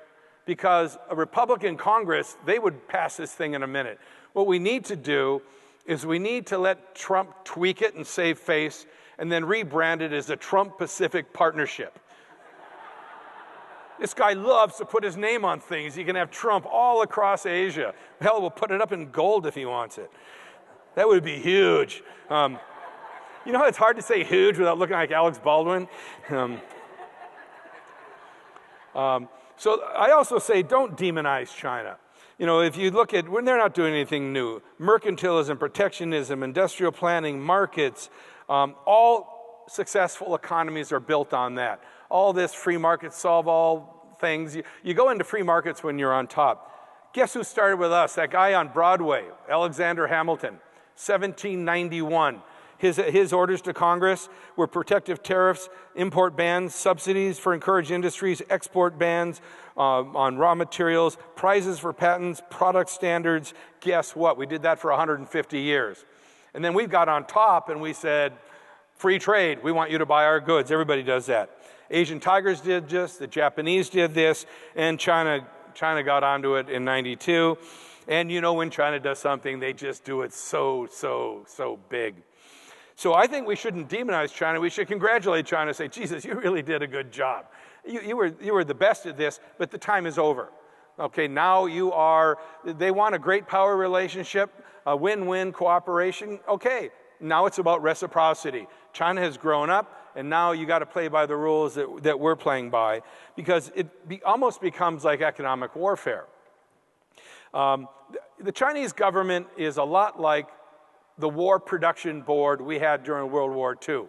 C: because a Republican Congress, they would pass this thing in a minute. What we need to do is we need to let Trump tweak it and save face, and then rebrand it as the Trump-Pacific Partnership. This guy loves to put his name on things. He can have Trump all across Asia. Hell, we'll put it up in gold if he wants it. That would be huge. You know how it's hard to say huge without looking like Alex Baldwin? So I also say don't demonize China. If you look at, when they're not doing anything new, mercantilism, protectionism, industrial planning, markets, all successful economies are built on that. All this free markets solve all things. You go into free markets when you're on top. Guess who started with us? That guy on Broadway, Alexander Hamilton, 1791. His orders to Congress were protective tariffs, import bans, subsidies for encouraged industries, export bans on raw materials, prizes for patents, product standards. Guess what? We did that for 150 years. And then we got on top and we said, free trade, we want you to buy our goods. Everybody does that. Asian tigers did this, the Japanese did this, and China got onto it in '92. And when China does something, they just do it so big. So I think we shouldn't demonize China. We should congratulate China and say, Jesus, you really did a good job. You were the best at this, but the time is over. Okay, now they want a great power relationship, a win-win cooperation. Okay, now it's about reciprocity. China has grown up, and now you got to play by the rules that we're playing by, because it almost becomes like economic warfare. The Chinese government is a lot like the war production board we had during World War II.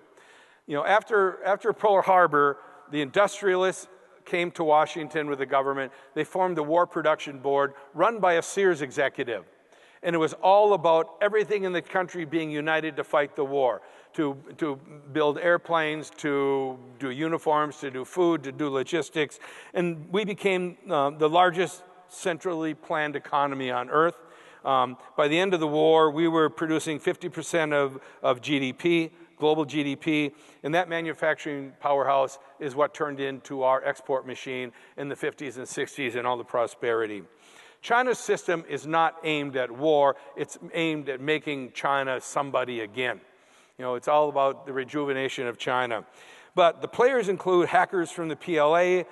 C: After Pearl Harbor, the industrialists came to Washington with the government. They formed the war production board run by a Sears executive. And it was all about everything in the country being united to fight the war, to build airplanes, to do uniforms, to do food, to do logistics. And we became the largest centrally planned economy on earth. By the end of the war, we were producing 50% of GDP global GDP, and that manufacturing powerhouse is what turned into our export machine in the 50s and 60s and all the prosperity. China's system is not aimed at war, it's aimed at making China somebody again. You know, it's all about the rejuvenation of China. But the players include hackers from the PLA,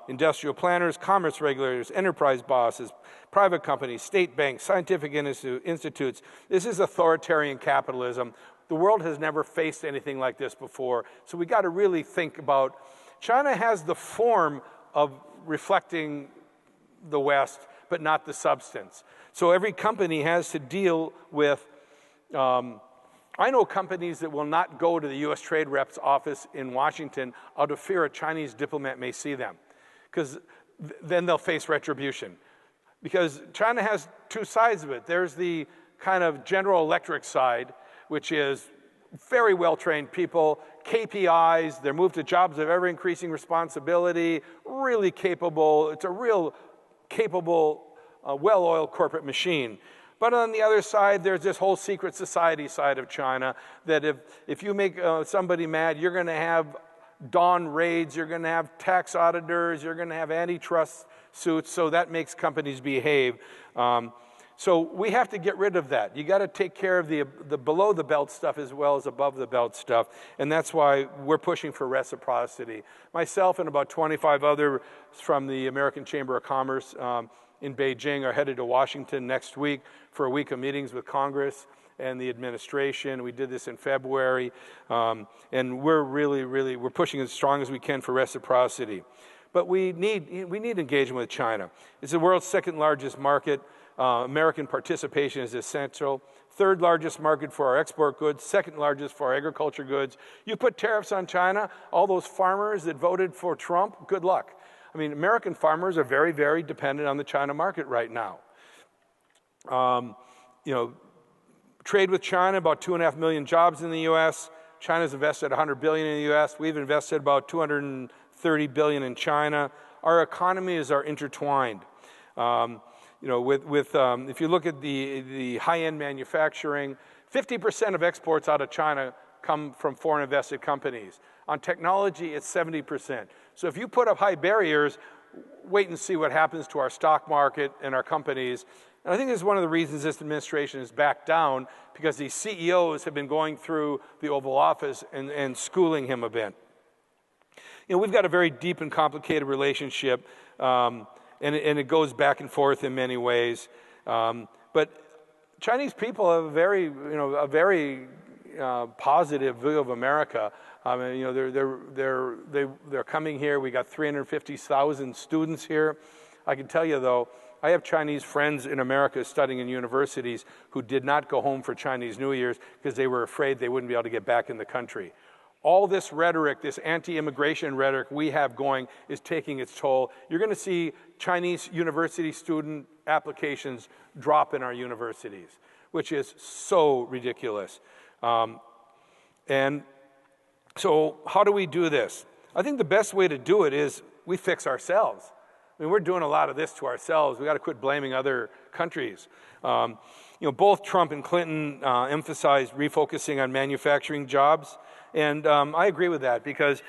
C: industrial planners, commerce regulators, enterprise bosses, private companies, state banks, scientific institutes. This is authoritarian capitalism. The world has never faced anything like this before. So we got to really think about, China has the form of reflecting the West, but not the substance. So every company has to deal with, I know companies that will not go to the U.S. Trade Rep's office in Washington out of fear a Chinese diplomat may see them, because then they'll face retribution. Because China has two sides of it. There's the kind of General Electric side, which is very well-trained people, KPIs, they're moved to jobs of ever-increasing responsibility, really capable, it's a real capable, well-oiled corporate machine. But on the other side, there's this whole secret society side of China that if you make somebody mad, you're going to have dawn raids, you're going to have tax auditors, you're going to have antitrust suits, so that makes companies behave. So we have to get rid of that. You got to take care of the below the belt stuff as well as above the belt stuff, and that's why we're pushing for reciprocity. Myself and about 25 others from the American Chamber of Commerce in Beijing are headed to Washington next week for a week of meetings with Congress and the administration. We did this in February, and we're pushing as strong as we can for reciprocity. But we need engagement with China. It's the world's second largest market. American participation is essential. Third largest market for our export goods, second largest for our agriculture goods. You put tariffs on China, all those farmers that voted for Trump, good luck. I mean, American farmers are very, very dependent on the China market right now. You know, trade with China, about 2.5 million jobs in the U.S. China's invested $100 billion in the U.S. We've invested about $230 billion in China. Our economies are intertwined. You know, if you look at the high-end manufacturing, 50% of exports out of China come from foreign invested companies. On technology, it's 70%. So if you put up high barriers, wait and see what happens to our stock market and our companies. And I think this is one of the reasons this administration is backed down, because these CEOs have been going through the Oval Office and schooling him a bit. You know, we've got a very deep and complicated relationship, and it goes back and forth in many ways. But Chinese people have a very positive view of America. I mean, you know, they're coming here. We got 350,000 students here. I can tell you though, I have Chinese friends in America studying in universities who did not go home for Chinese New Year's because they were afraid they wouldn't be able to get back in the country. All this rhetoric, this anti-immigration rhetoric we have going is taking its toll. You're going to see Chinese university student applications drop in our universities, which is so ridiculous. And so how do we do this? I think the best way to do it is we fix ourselves. I mean, we're doing a lot of this to ourselves. We got to quit blaming other countries. You know, both Trump and Clinton emphasized refocusing on manufacturing jobs. And I agree with that, because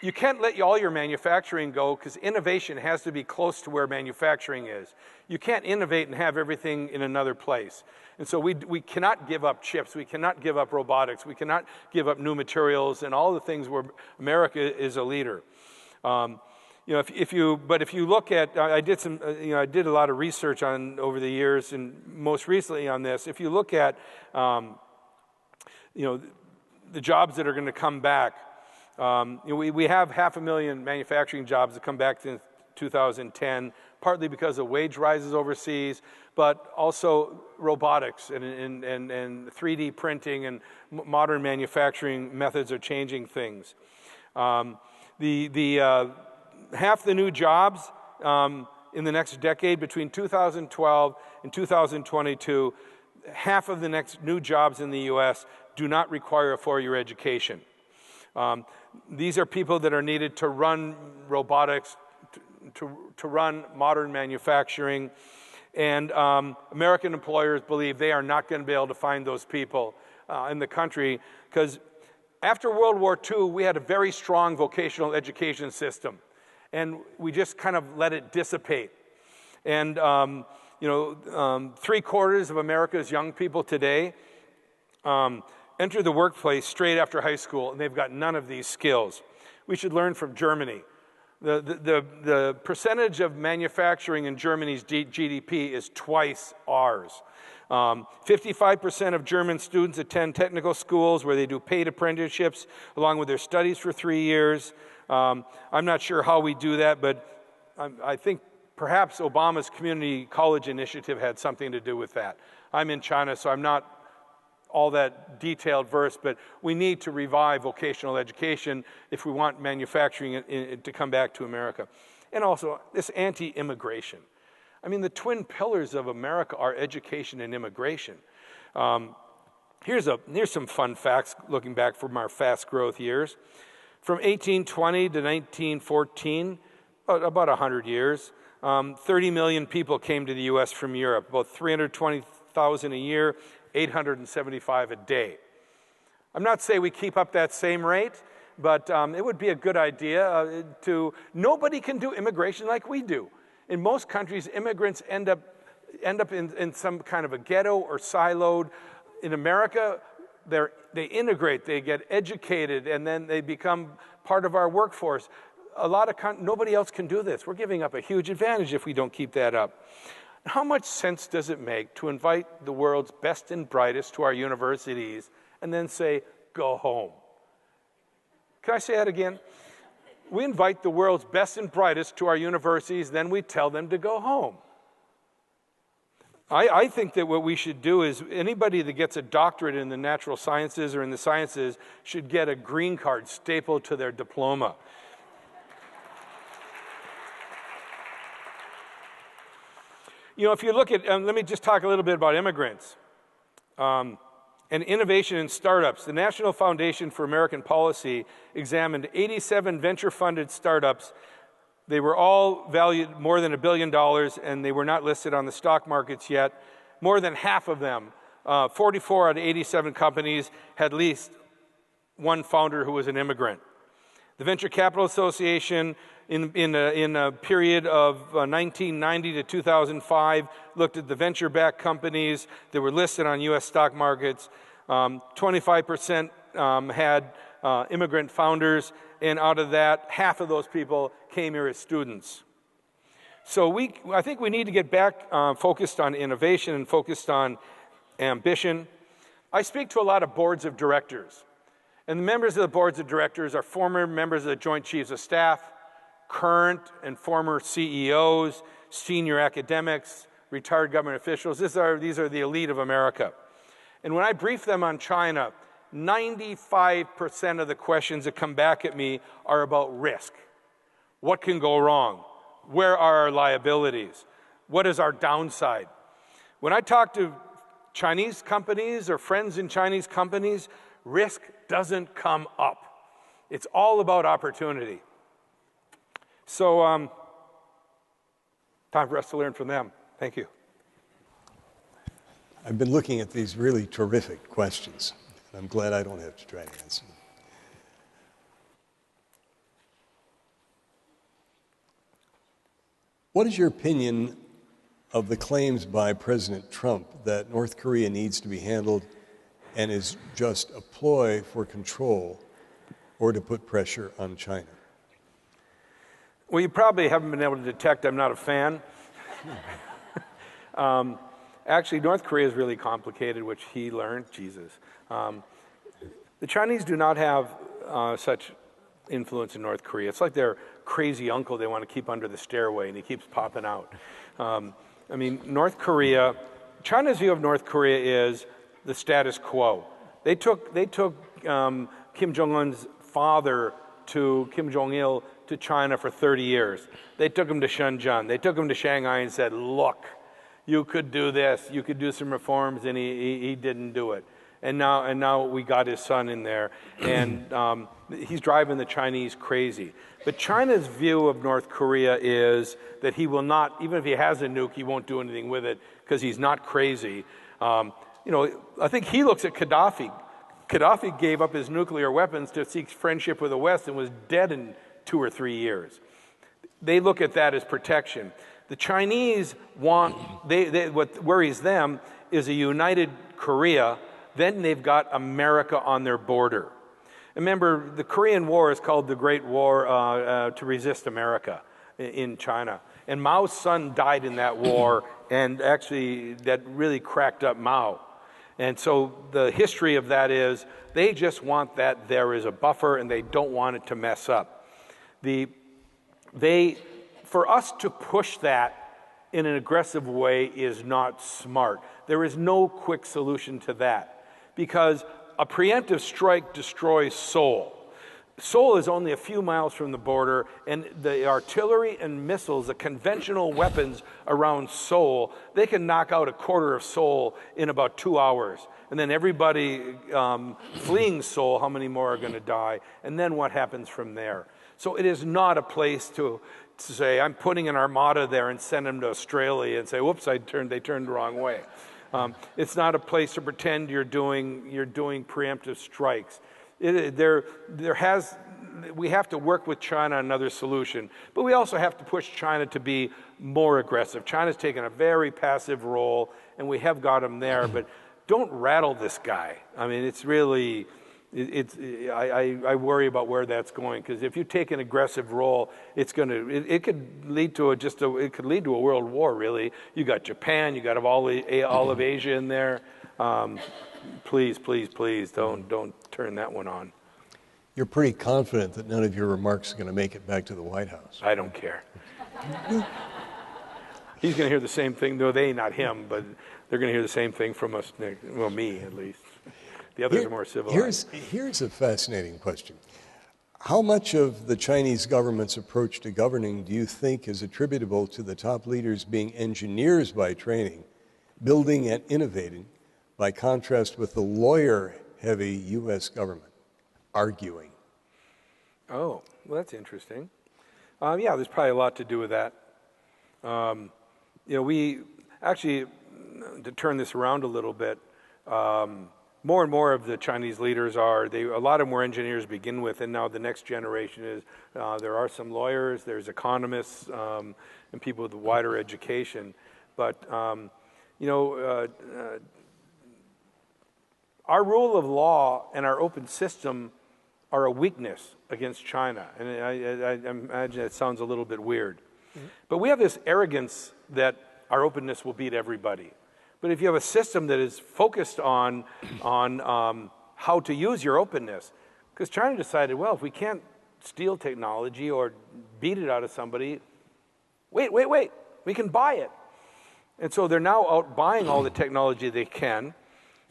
C: you can't let all your manufacturing go, because innovation has to be close to where manufacturing is. You can't innovate and have everything in another place. And so we cannot give up chips, we cannot give up robotics, we cannot give up new materials and all the things where America is a leader. You know, if you look at, I did a lot of research on over the years, and most recently on this. If you look at, you know, the jobs that are going to come back, you know, we have 500,000 manufacturing jobs that come back in 2010, partly because of wage rises overseas, but also robotics and 3D printing and modern manufacturing methods are changing things. Half the new jobs in the next decade, between 2012 and 2022, half of the next new jobs in the U.S. do not require a four-year education. These are people that are needed to run robotics, to run modern manufacturing, and American employers believe they are not going to be able to find those people in the country, because After World War II, we had a very strong vocational education system, and we just kind of let it dissipate. And 3/4 of America's young people today enter the workplace straight after high school, and they've got none of these skills. We should learn from Germany. The percentage of manufacturing in Germany's GDP is twice ours. 55% of German students attend technical schools where they do paid apprenticeships along with their studies for 3 years. I'm not sure how we do that, but I think perhaps Obama's community college initiative had something to do with that. I'm in China, so I'm not all that detailed versed, but we need to revive vocational education if we want manufacturing to come back to America. And also this anti-immigration. I mean, the twin pillars of America are education and immigration. Here's some fun facts looking back from our fast growth years. From 1820 to 1914, about 100 years, 30 million people came to the U.S. from Europe, about 320,000 a year, 875 a day. I'm not saying we keep up that same rate, but it would be a good idea nobody can do immigration like we do. In most countries, immigrants end up in some kind of a ghetto or siloed. In America, they integrate, they get educated, and then they become part of our workforce. Nobody else can do this. We're giving up a huge advantage if we don't keep that up. How much sense does it make to invite the world's best and brightest to our universities and then say, go home? Can I say that again? We invite the world's best and brightest to our universities, then we tell them to go home. I think that what we should do is anybody that gets a doctorate in the natural sciences or in the sciences should get a green card stapled to their diploma. If you look at, let me just talk a little bit about immigrants and innovation in startups. The National Foundation for American Policy examined 87 venture-funded startups. They were all valued more than $1 billion, and they were not listed on the stock markets yet. More than half of them, 44 out of 87 companies, had at least one founder who was an immigrant. The Venture Capital Association, in a period of 1990 to 2005, looked at the venture-backed companies that were listed on U.S. stock markets. 25% had immigrant founders, and out of that, half of those people came here as students. So I think we need to get back focused on innovation and focused on ambition. I speak to a lot of boards of directors, and the members of the boards of directors are former members of the Joint Chiefs of Staff, current and former CEOs, senior academics, retired government officials. These are the elite of America. And when I brief them on China, 95% of the questions that come back at me are about risk. What can go wrong? Where are our liabilities? What is our downside? When I talk to Chinese companies or friends in Chinese companies, risk doesn't come up. It's all about opportunity. So, time for us to learn from them. Thank you.
B: I've been looking at these really terrific questions, and I'm glad I don't have to try to answer them. What is your opinion of the claims by President Trump that North Korea needs to be handled and is just a ploy for control or to put pressure on China?
C: Well, you probably haven't been able to detect I'm not a fan. Actually, North Korea is really complicated, which he learned. Jesus. The Chinese do not have such influence in North Korea. It's like their crazy uncle they want to keep under the stairway, and he keeps popping out. I mean, North Korea, China's view of North Korea is the status quo. They took Kim Jong-un's father to Kim Jong-il to China for 30 years. They took him to Shenzhen. They took him to Shanghai and said, look, you could do this, you could do some reforms, and he didn't do it. And now we got his son in there, and he's driving the Chinese crazy. But China's view of North Korea is that he will not, even if he has a nuke, he won't do anything with it because he's not crazy. I think he looks at Gaddafi. Gaddafi gave up his nuclear weapons to seek friendship with the West and was dead in 2 or 3 years. They look at that as protection. The Chinese want, what worries them is a united Korea. Then they've got America on their border. Remember, the Korean War is called the Great War to resist America in China. And Mao's son died in that war, and actually that really cracked up Mao. And so the history of that is they just want that there is a buffer and they don't want it to mess up. For us to push that in an aggressive way is not smart. There is no quick solution to that because a preemptive strike destroys Seoul. Seoul is only a few miles from the border, and the artillery and missiles, the conventional weapons around Seoul, they can knock out a quarter of Seoul in about 2 hours. And then everybody fleeing Seoul, how many more are going to die? And then what happens from there? So it is not a place to say, I'm putting an armada there and send them to Australia and say, whoops, they turned the wrong way. It's not a place to pretend you're doing preemptive strikes. We have to work with China on another solution, but we also have to push China to be more aggressive. China's taken a very passive role, and we have got him there, but don't rattle this guy. I mean, it's really, I worry about where that's going, because if you take an aggressive role, it could lead to a world war, really. You got Japan, you got all of Asia in there. Please, please, please, don't turn that one on.
B: You're pretty confident that none of your remarks are going to make it back to the White House.
C: I don't care. He's going to hear the same thing, though not him, but they're going to hear the same thing from us, well, me at least. The others are more civilized.
B: Here's a fascinating question. How much of the Chinese government's approach to governing do you think is attributable to the top leaders being engineers by training, building and innovating, by contrast with the lawyer-heavy U.S. government, arguing?
C: Oh, well, that's interesting. Yeah, there's probably a lot to do with that. We actually, to turn this around a little bit, more and more of the Chinese leaders a lot of them were engineers to begin with, and now the next generation is, there are some lawyers, there's economists, and people with wider education. But, our rule of law and our open system are a weakness against China. And I imagine it sounds a little bit weird. Mm-hmm. But we have this arrogance that our openness will beat everybody. But if you have a system that is focused on how to use your openness, because China decided, well, if we can't steal technology or beat it out of somebody, wait, we can buy it. And so they're now out buying all the technology they can.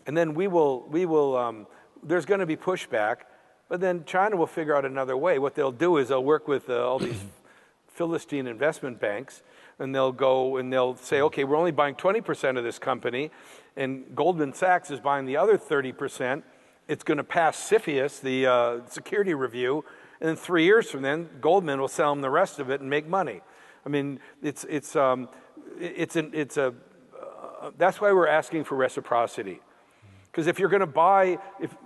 C: And then there's going to be pushback, but then China will figure out another way. What they'll do is they'll work with all these Philistine investment banks, and they'll go and they'll say, okay, we're only buying 20% of this company, and Goldman Sachs is buying the other 30%. It's going to pass CFIUS, the security review, and then 3 years from then, Goldman will sell them the rest of it and make money. I mean, that's why we're asking for reciprocity. Because if you're going to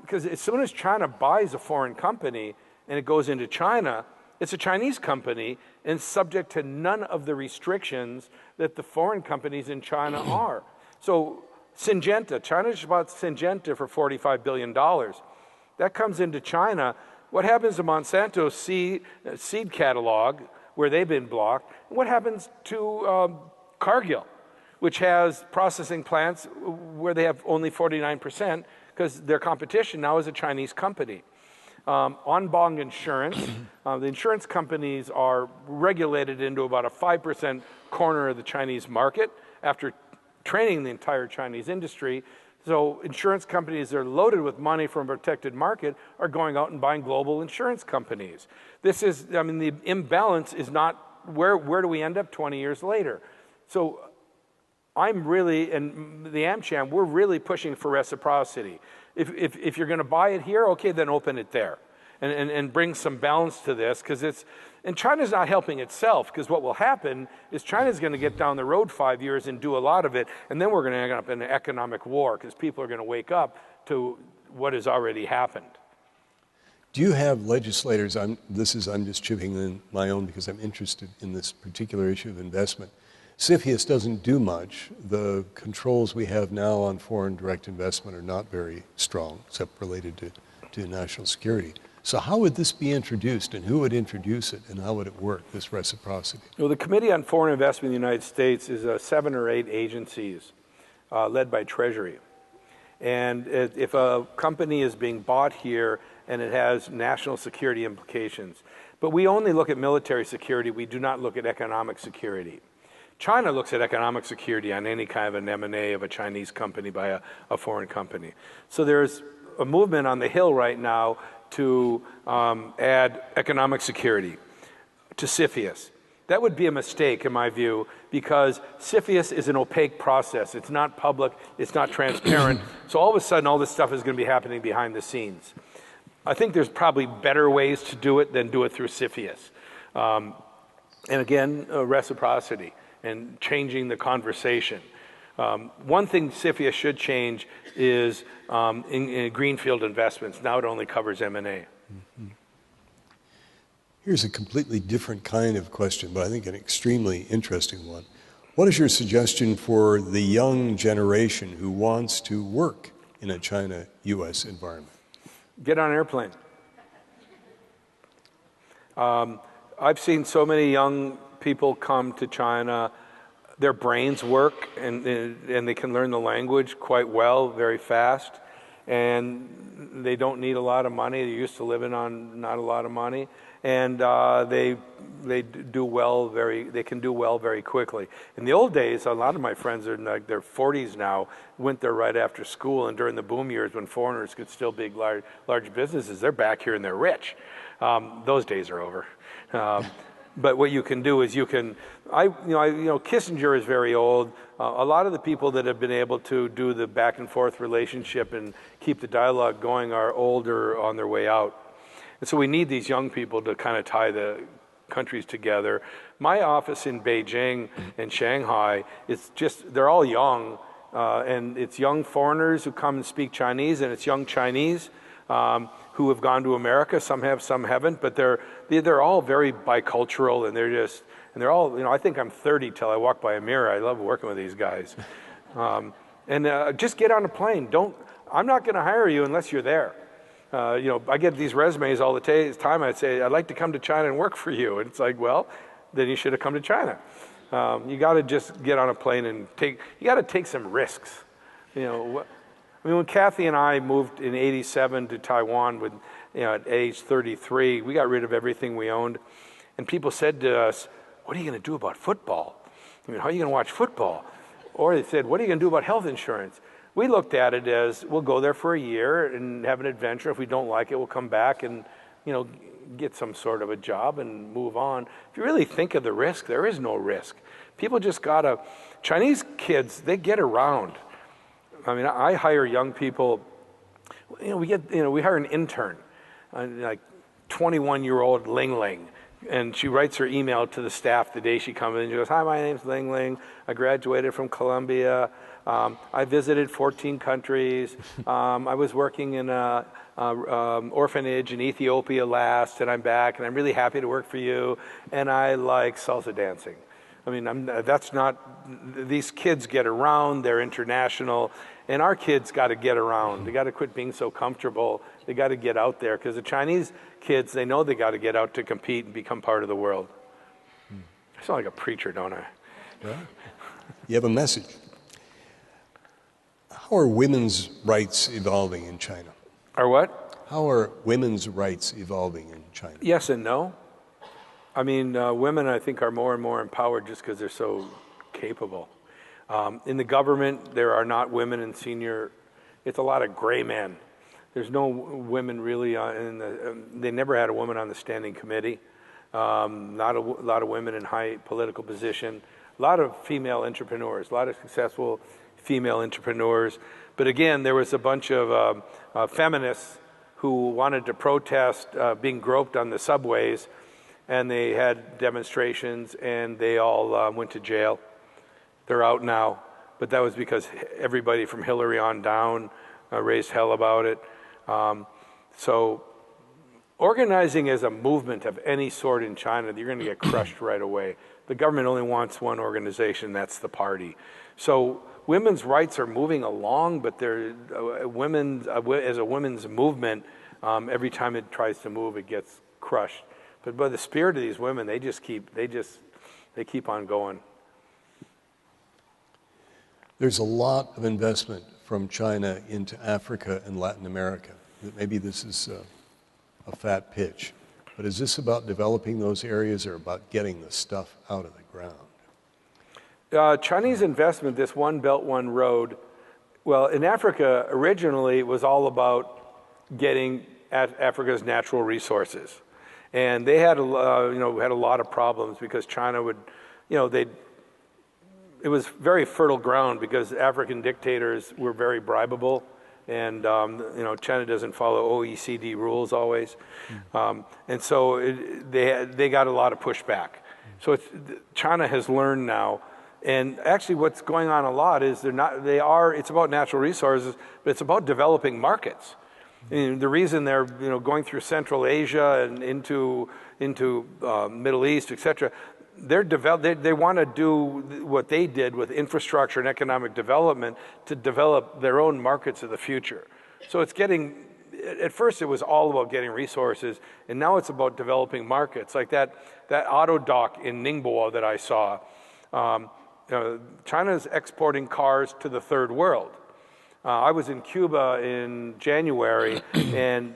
C: because as soon as China buys a foreign company and it goes into China, it's a Chinese company and subject to none of the restrictions that the foreign companies in China are. So Syngenta, China just bought Syngenta for $45 billion. That comes into China. What happens to Monsanto's seed catalog, where they've been blocked? And what happens to Cargill, which has processing plants where they have only 49%, because their competition now is a Chinese company. Onbong Insurance, the insurance companies are regulated into about a 5% corner of the Chinese market after training the entire Chinese industry. So insurance companies that are loaded with money from a protected market are going out and buying global insurance companies. The imbalance is not, where do we end up 20 years later? So I'm really, and the AmCham, we're really pushing for reciprocity. If you're going to buy it here, okay, then open it there, and bring some balance to this, and China's not helping itself, because what will happen is China's going to get down the road 5 years and do a lot of it, and then we're going to end up in an economic war, because people are going to wake up to what has already happened.
B: Do you have legislators, I'm just chipping in my own because I'm interested in this particular issue of investment. CFIUS doesn't do much. The controls we have now on foreign direct investment are not very strong, except related to national security. So how would this be introduced, and who would introduce it, and how would it work, this reciprocity?
C: Well, the Committee on Foreign Investment in the United States is 7 or 8 agencies led by Treasury. And if a company is being bought here and it has national security implications, but we only look at military security, we do not look at economic security. China looks at economic security on any kind of an M&A of a Chinese company by a foreign company. So there's a movement on the Hill right now to add economic security to CFIUS. That would be a mistake, in my view, because CFIUS is an opaque process. It's not public, it's not transparent, so all of a sudden all this stuff is going to be happening behind the scenes. I think there's probably better ways to do it than do it through CFIUS. And again, reciprocity and changing the conversation. One thing CFIUS should change is in greenfield investments. Now it only covers M&A.
B: Mm-hmm. Here's a completely different kind of question, but I think an extremely interesting one. What is your suggestion for the young generation who wants to work in a China-U.S. environment?
C: Get on an airplane. I've seen so many young people come to China. Their brains work, and they can learn the language quite well, very fast. And they don't need a lot of money. They're used to living on not a lot of money. And they do well they can do well very quickly. In the old days, a lot of my friends are in like their 40s now, went there right after school, and during the boom years when foreigners could still be large businesses, they're back here and they're rich. Those days are over. But what you can do is Kissinger is very old. A lot of the people that have been able to do the back and forth relationship and keep the dialogue going are older, on their way out. And so we need these young people to kind of tie the countries together. My office in Beijing and Shanghai, they're all young, and it's young foreigners who come and speak Chinese, and it's young Chinese who have gone to America. Some have, some haven't, but they're all very bicultural, and they're all, I think I'm 30 till I walk by a mirror. I love working with these guys. Just get on a plane. I'm not going to hire you unless you're there. I get these resumes all the time. I'd say, I'd like to come to China and work for you. And it's like, well, then you should have come to China. You got to just get on a plane and you got to take some risks. When Kathy and I moved in '87 to Taiwan at age 33, we got rid of everything we owned. And people said to us, what are you going to do about football? How are you going to watch football? Or they said, what are you going to do about health insurance? We looked at it as, we'll go there for a year and have an adventure. If we don't like it, we'll come back and, get some sort of a job and move on. If you really think of the risk, there is no risk. People just Chinese kids, they get around. I hire young people. We hire an intern, like 21-year-old Ling Ling. And she writes her email to the staff the day she comes in. She goes, hi, my name's Ling Ling. I graduated from Columbia. I visited 14 countries. I was working in an orphanage in Ethiopia last, and I'm back, and I'm really happy to work for you. And I like salsa dancing. These kids get around, they're international, and our kids got to get around. They got to quit being so comfortable. They got to get out there, because the Chinese kids, they know they got to get out to compete and become part of the world. I sound like a preacher, don't I?
B: Yeah. You have a message. How are women's rights evolving in China?
C: Are what?
B: How are women's rights evolving in China?
C: Yes and no. Women, I think, are more and more empowered just because they're so capable. In the government, there are not women in senior. It's a lot of gray men. There's no women really they never had a woman on the standing committee. Not a lot of women in high political position. A lot of female entrepreneurs, a lot of successful female entrepreneurs. But again, there was a bunch of feminists who wanted to protest being groped on the subways, and they had demonstrations, and they all went to jail. They're out now, but that was because everybody from Hillary on down raised hell about it. So organizing as a movement of any sort in China, you're going to get crushed right away. The government only wants one organization, that's the party. So women's rights are moving along, but they're, as a women's movement, every time it tries to move, it gets crushed. But by the spirit of these women, they keep on going.
B: There's a lot of investment from China into Africa and Latin America. Maybe this is a fat pitch, but is this about developing those areas or about getting the stuff out of the ground?
C: Chinese investment, this One Belt, One Road, well, in Africa, originally it was all about getting at Africa's natural resources. And they had, had a lot of problems because China would, it was very fertile ground because African dictators were very bribable. And, China doesn't follow OECD rules always. And so they got a lot of pushback. So China has learned now. And actually what's going on a lot is it's about natural resources, but it's about developing markets. And the reason they're, going through Central Asia and into Middle East, et cetera, they want to do what they did with infrastructure and economic development to develop their own markets of the future. So it's at first it was all about getting resources, and now it's about developing markets. Like that auto dock in Ningbo that I saw. China's exporting cars to the third world. I was in Cuba in January, and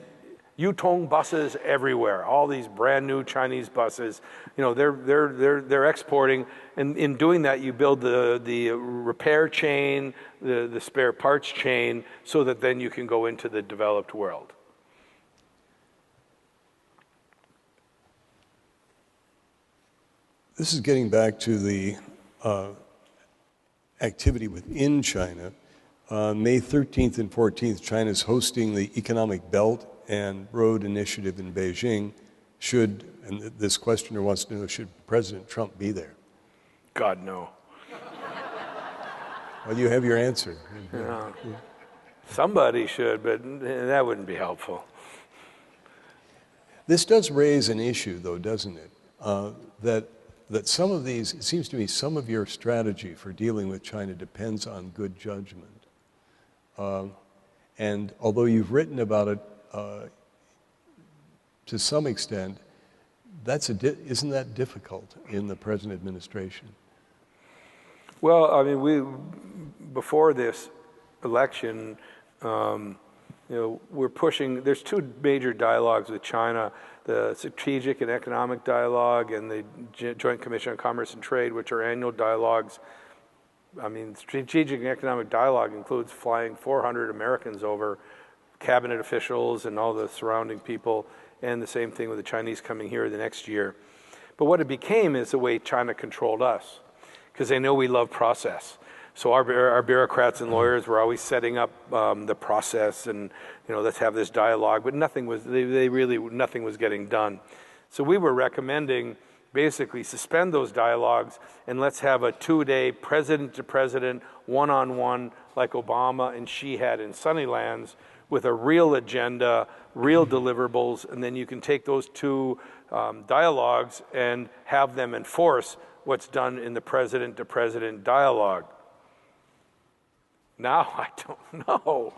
C: Yutong buses everywhere. All these brand new Chinese buses. They're exporting, and in doing that, you build the repair chain, the spare parts chain, so that then you can go into the developed world.
B: This is getting back to the activity within China. May 13th and 14th, China is hosting the Economic Belt and Road Initiative in Beijing. And this questioner wants to know, should President Trump be there?
C: God, no.
B: Well, you have your answer.
C: Yeah. Somebody should, but that wouldn't be helpful.
B: This does raise an issue, though, doesn't it? That some of these, it seems to me, some of your strategy for dealing with China depends on good judgment. And although you've written about it to some extent, isn't that difficult in the present administration?
C: Well, I mean, before this election, we're pushing, there's two major dialogues with China, the Strategic and Economic Dialogue and the Joint Commission on Commerce and Trade, which are annual dialogues. I mean, Strategic and Economic Dialogue includes flying 400 Americans over, cabinet officials and all the surrounding people, and the same thing with the Chinese coming here the next year. But what it became is the way China controlled us, because they know we love process. So our bureaucrats and lawyers were always setting up the process and, let's have this dialogue, but nothing was getting done. So we were recommending basically suspend those dialogues and let's have a 2-day president-to-president, one-on-one like Obama and Xi had in Sunnylands with a real agenda, real deliverables, and then you can take those two dialogues and have them enforce what's done in the president-to-president dialogue. Now, I don't know.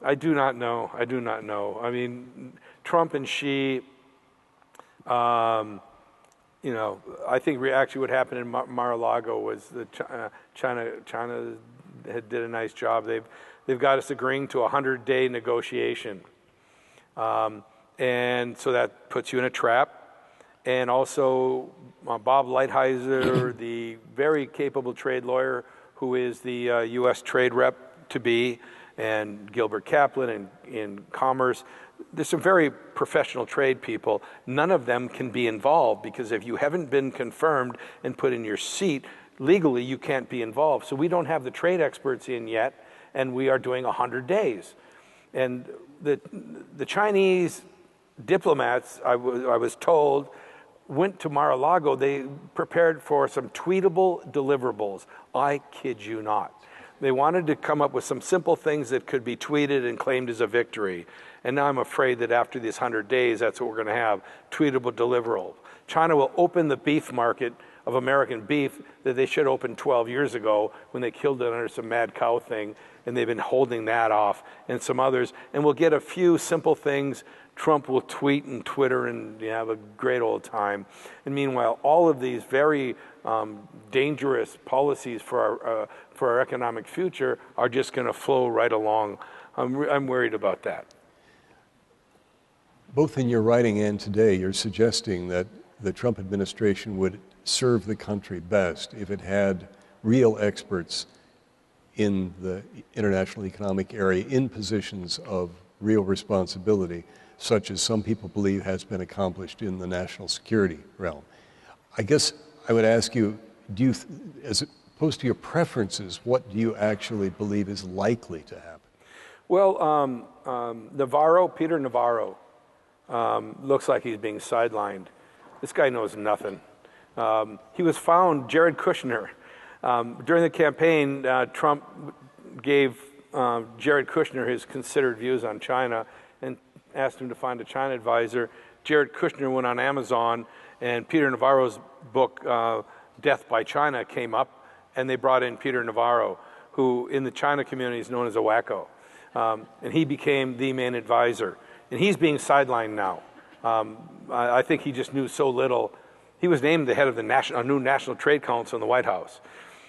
C: I do not know. I mean, Trump and Xi, I think actually what happened in Mar-a-Lago was that China did a nice job. They've got us agreeing to a 100-day negotiation. And so that puts you in a trap. And also, Bob Lighthizer, the very capable trade lawyer, who is the U.S. trade rep to be, and Gilbert Kaplan in commerce. There's some very professional trade people. None of them can be involved because if you haven't been confirmed and put in your seat, legally you can't be involved. So we don't have the trade experts in yet, and we are doing 100 days. And the Chinese diplomats, I was told, went to Mar-a-Lago. They prepared for some tweetable deliverables. I kid you not. They wanted to come up with some simple things that could be tweeted and claimed as a victory. And now I'm afraid that after these 100 days, that's what we're going to have, tweetable, deliverable. China will open the beef market of American beef that they should open 12 years ago when they killed it under some mad cow thing, and they've been holding that off, and some others. And we'll get a few simple things. Trump will tweet and Twitter and have a great old time. And meanwhile, all of these very dangerous policies for our economic future are just going to flow right along. I'm worried about that.
B: Both in your writing and today, you're suggesting that the Trump administration would serve the country best if it had real experts in the international economic area in positions of real responsibility, such as some people believe has been accomplished in the national security realm. I guess I would ask you, as opposed to your preferences, what do you actually believe is likely to happen?
C: Well, Peter Navarro, looks like he's being sidelined. This guy knows nothing. He was found, Jared Kushner, during the campaign, Trump gave Jared Kushner his considered views on China and asked him to find a China advisor. Jared Kushner went on Amazon, and Peter Navarro's book, Death by China, came up, and they brought in Peter Navarro, who in the China community is known as a wacko. And he became the main advisor. And he's being sidelined now. I think he just knew so little. He was named the head of the new National Trade Council in the White House.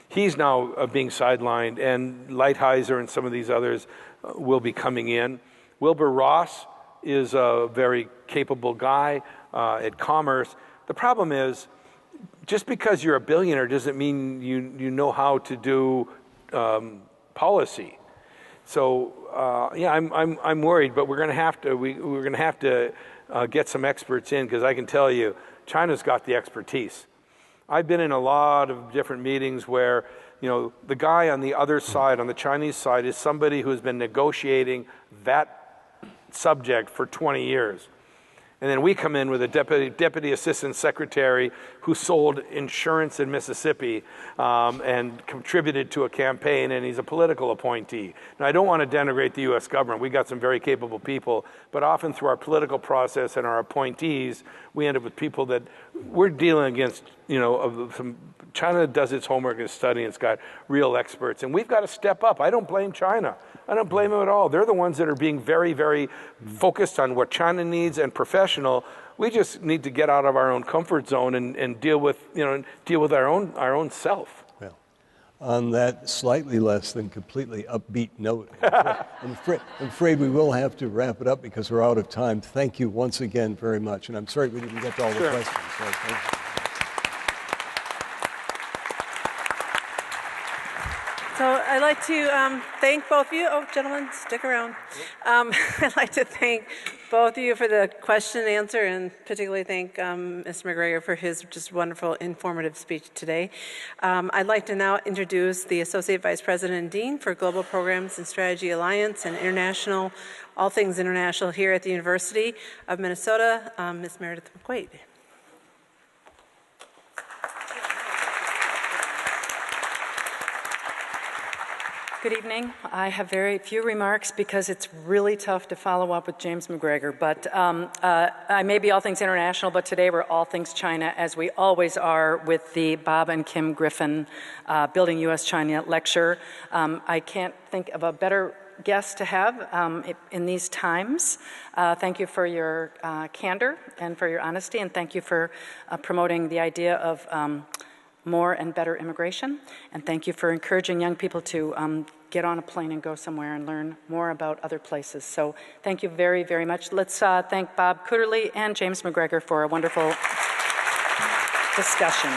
C: He's now being sidelined, and Lighthizer and some of these others will be coming in. Wilbur Ross is a very capable guy at Commerce. The problem is, just because you're a billionaire doesn't mean you know how to do policy. So yeah, I'm worried, but we're going to have to get some experts in, because I can tell you, China's got the expertise. I've been in a lot of different meetings where, the guy on the other side, on the Chinese side, is somebody who's been negotiating that subject for 20 years. And then we come in with a deputy assistant secretary who sold insurance in Mississippi and contributed to a campaign, and he's a political appointee. Now, I don't want to denigrate the U.S. government. We got some very capable people, but often through our political process and our appointees, we end up with people that we're dealing against, China does its homework and study, and it's got real experts, and we've got to step up. I don't blame China. I don't blame them at all. They're the ones that are being very, very focused on what China needs and professional. We just need to get out of our own comfort zone and deal with our own self.
B: Well, on that slightly less than completely upbeat note, I'm afraid we will have to wrap it up because we're out of time. Thank you once again very much, and I'm sorry we didn't get to all the questions. So thank you.
A: So I'd like to thank both of you. Oh, gentlemen, stick around. I'd like to thank both of you for the question and answer, and particularly thank Mr. McGregor for his just wonderful, informative speech today. I'd like to now introduce the Associate Vice President and Dean for Global Programs and Strategy Alliance and International, all things international here at the University of Minnesota, Ms. Meredith McQuaid.
D: Good evening. I have very few remarks because it's really tough to follow up with James McGregor. But I may be all things international, but today we're all things China, as we always are with the Bob and Kim Griffin Building U.S. China lecture. I can't think of a better guest to have in these times. Thank you for your candor and for your honesty, and thank you for promoting the idea of more and better immigration, and thank you for encouraging young people to get on a plane and go somewhere and learn more about other places. So thank you very, very much. Let's thank Bob Cooterly and James McGregor for a wonderful discussion.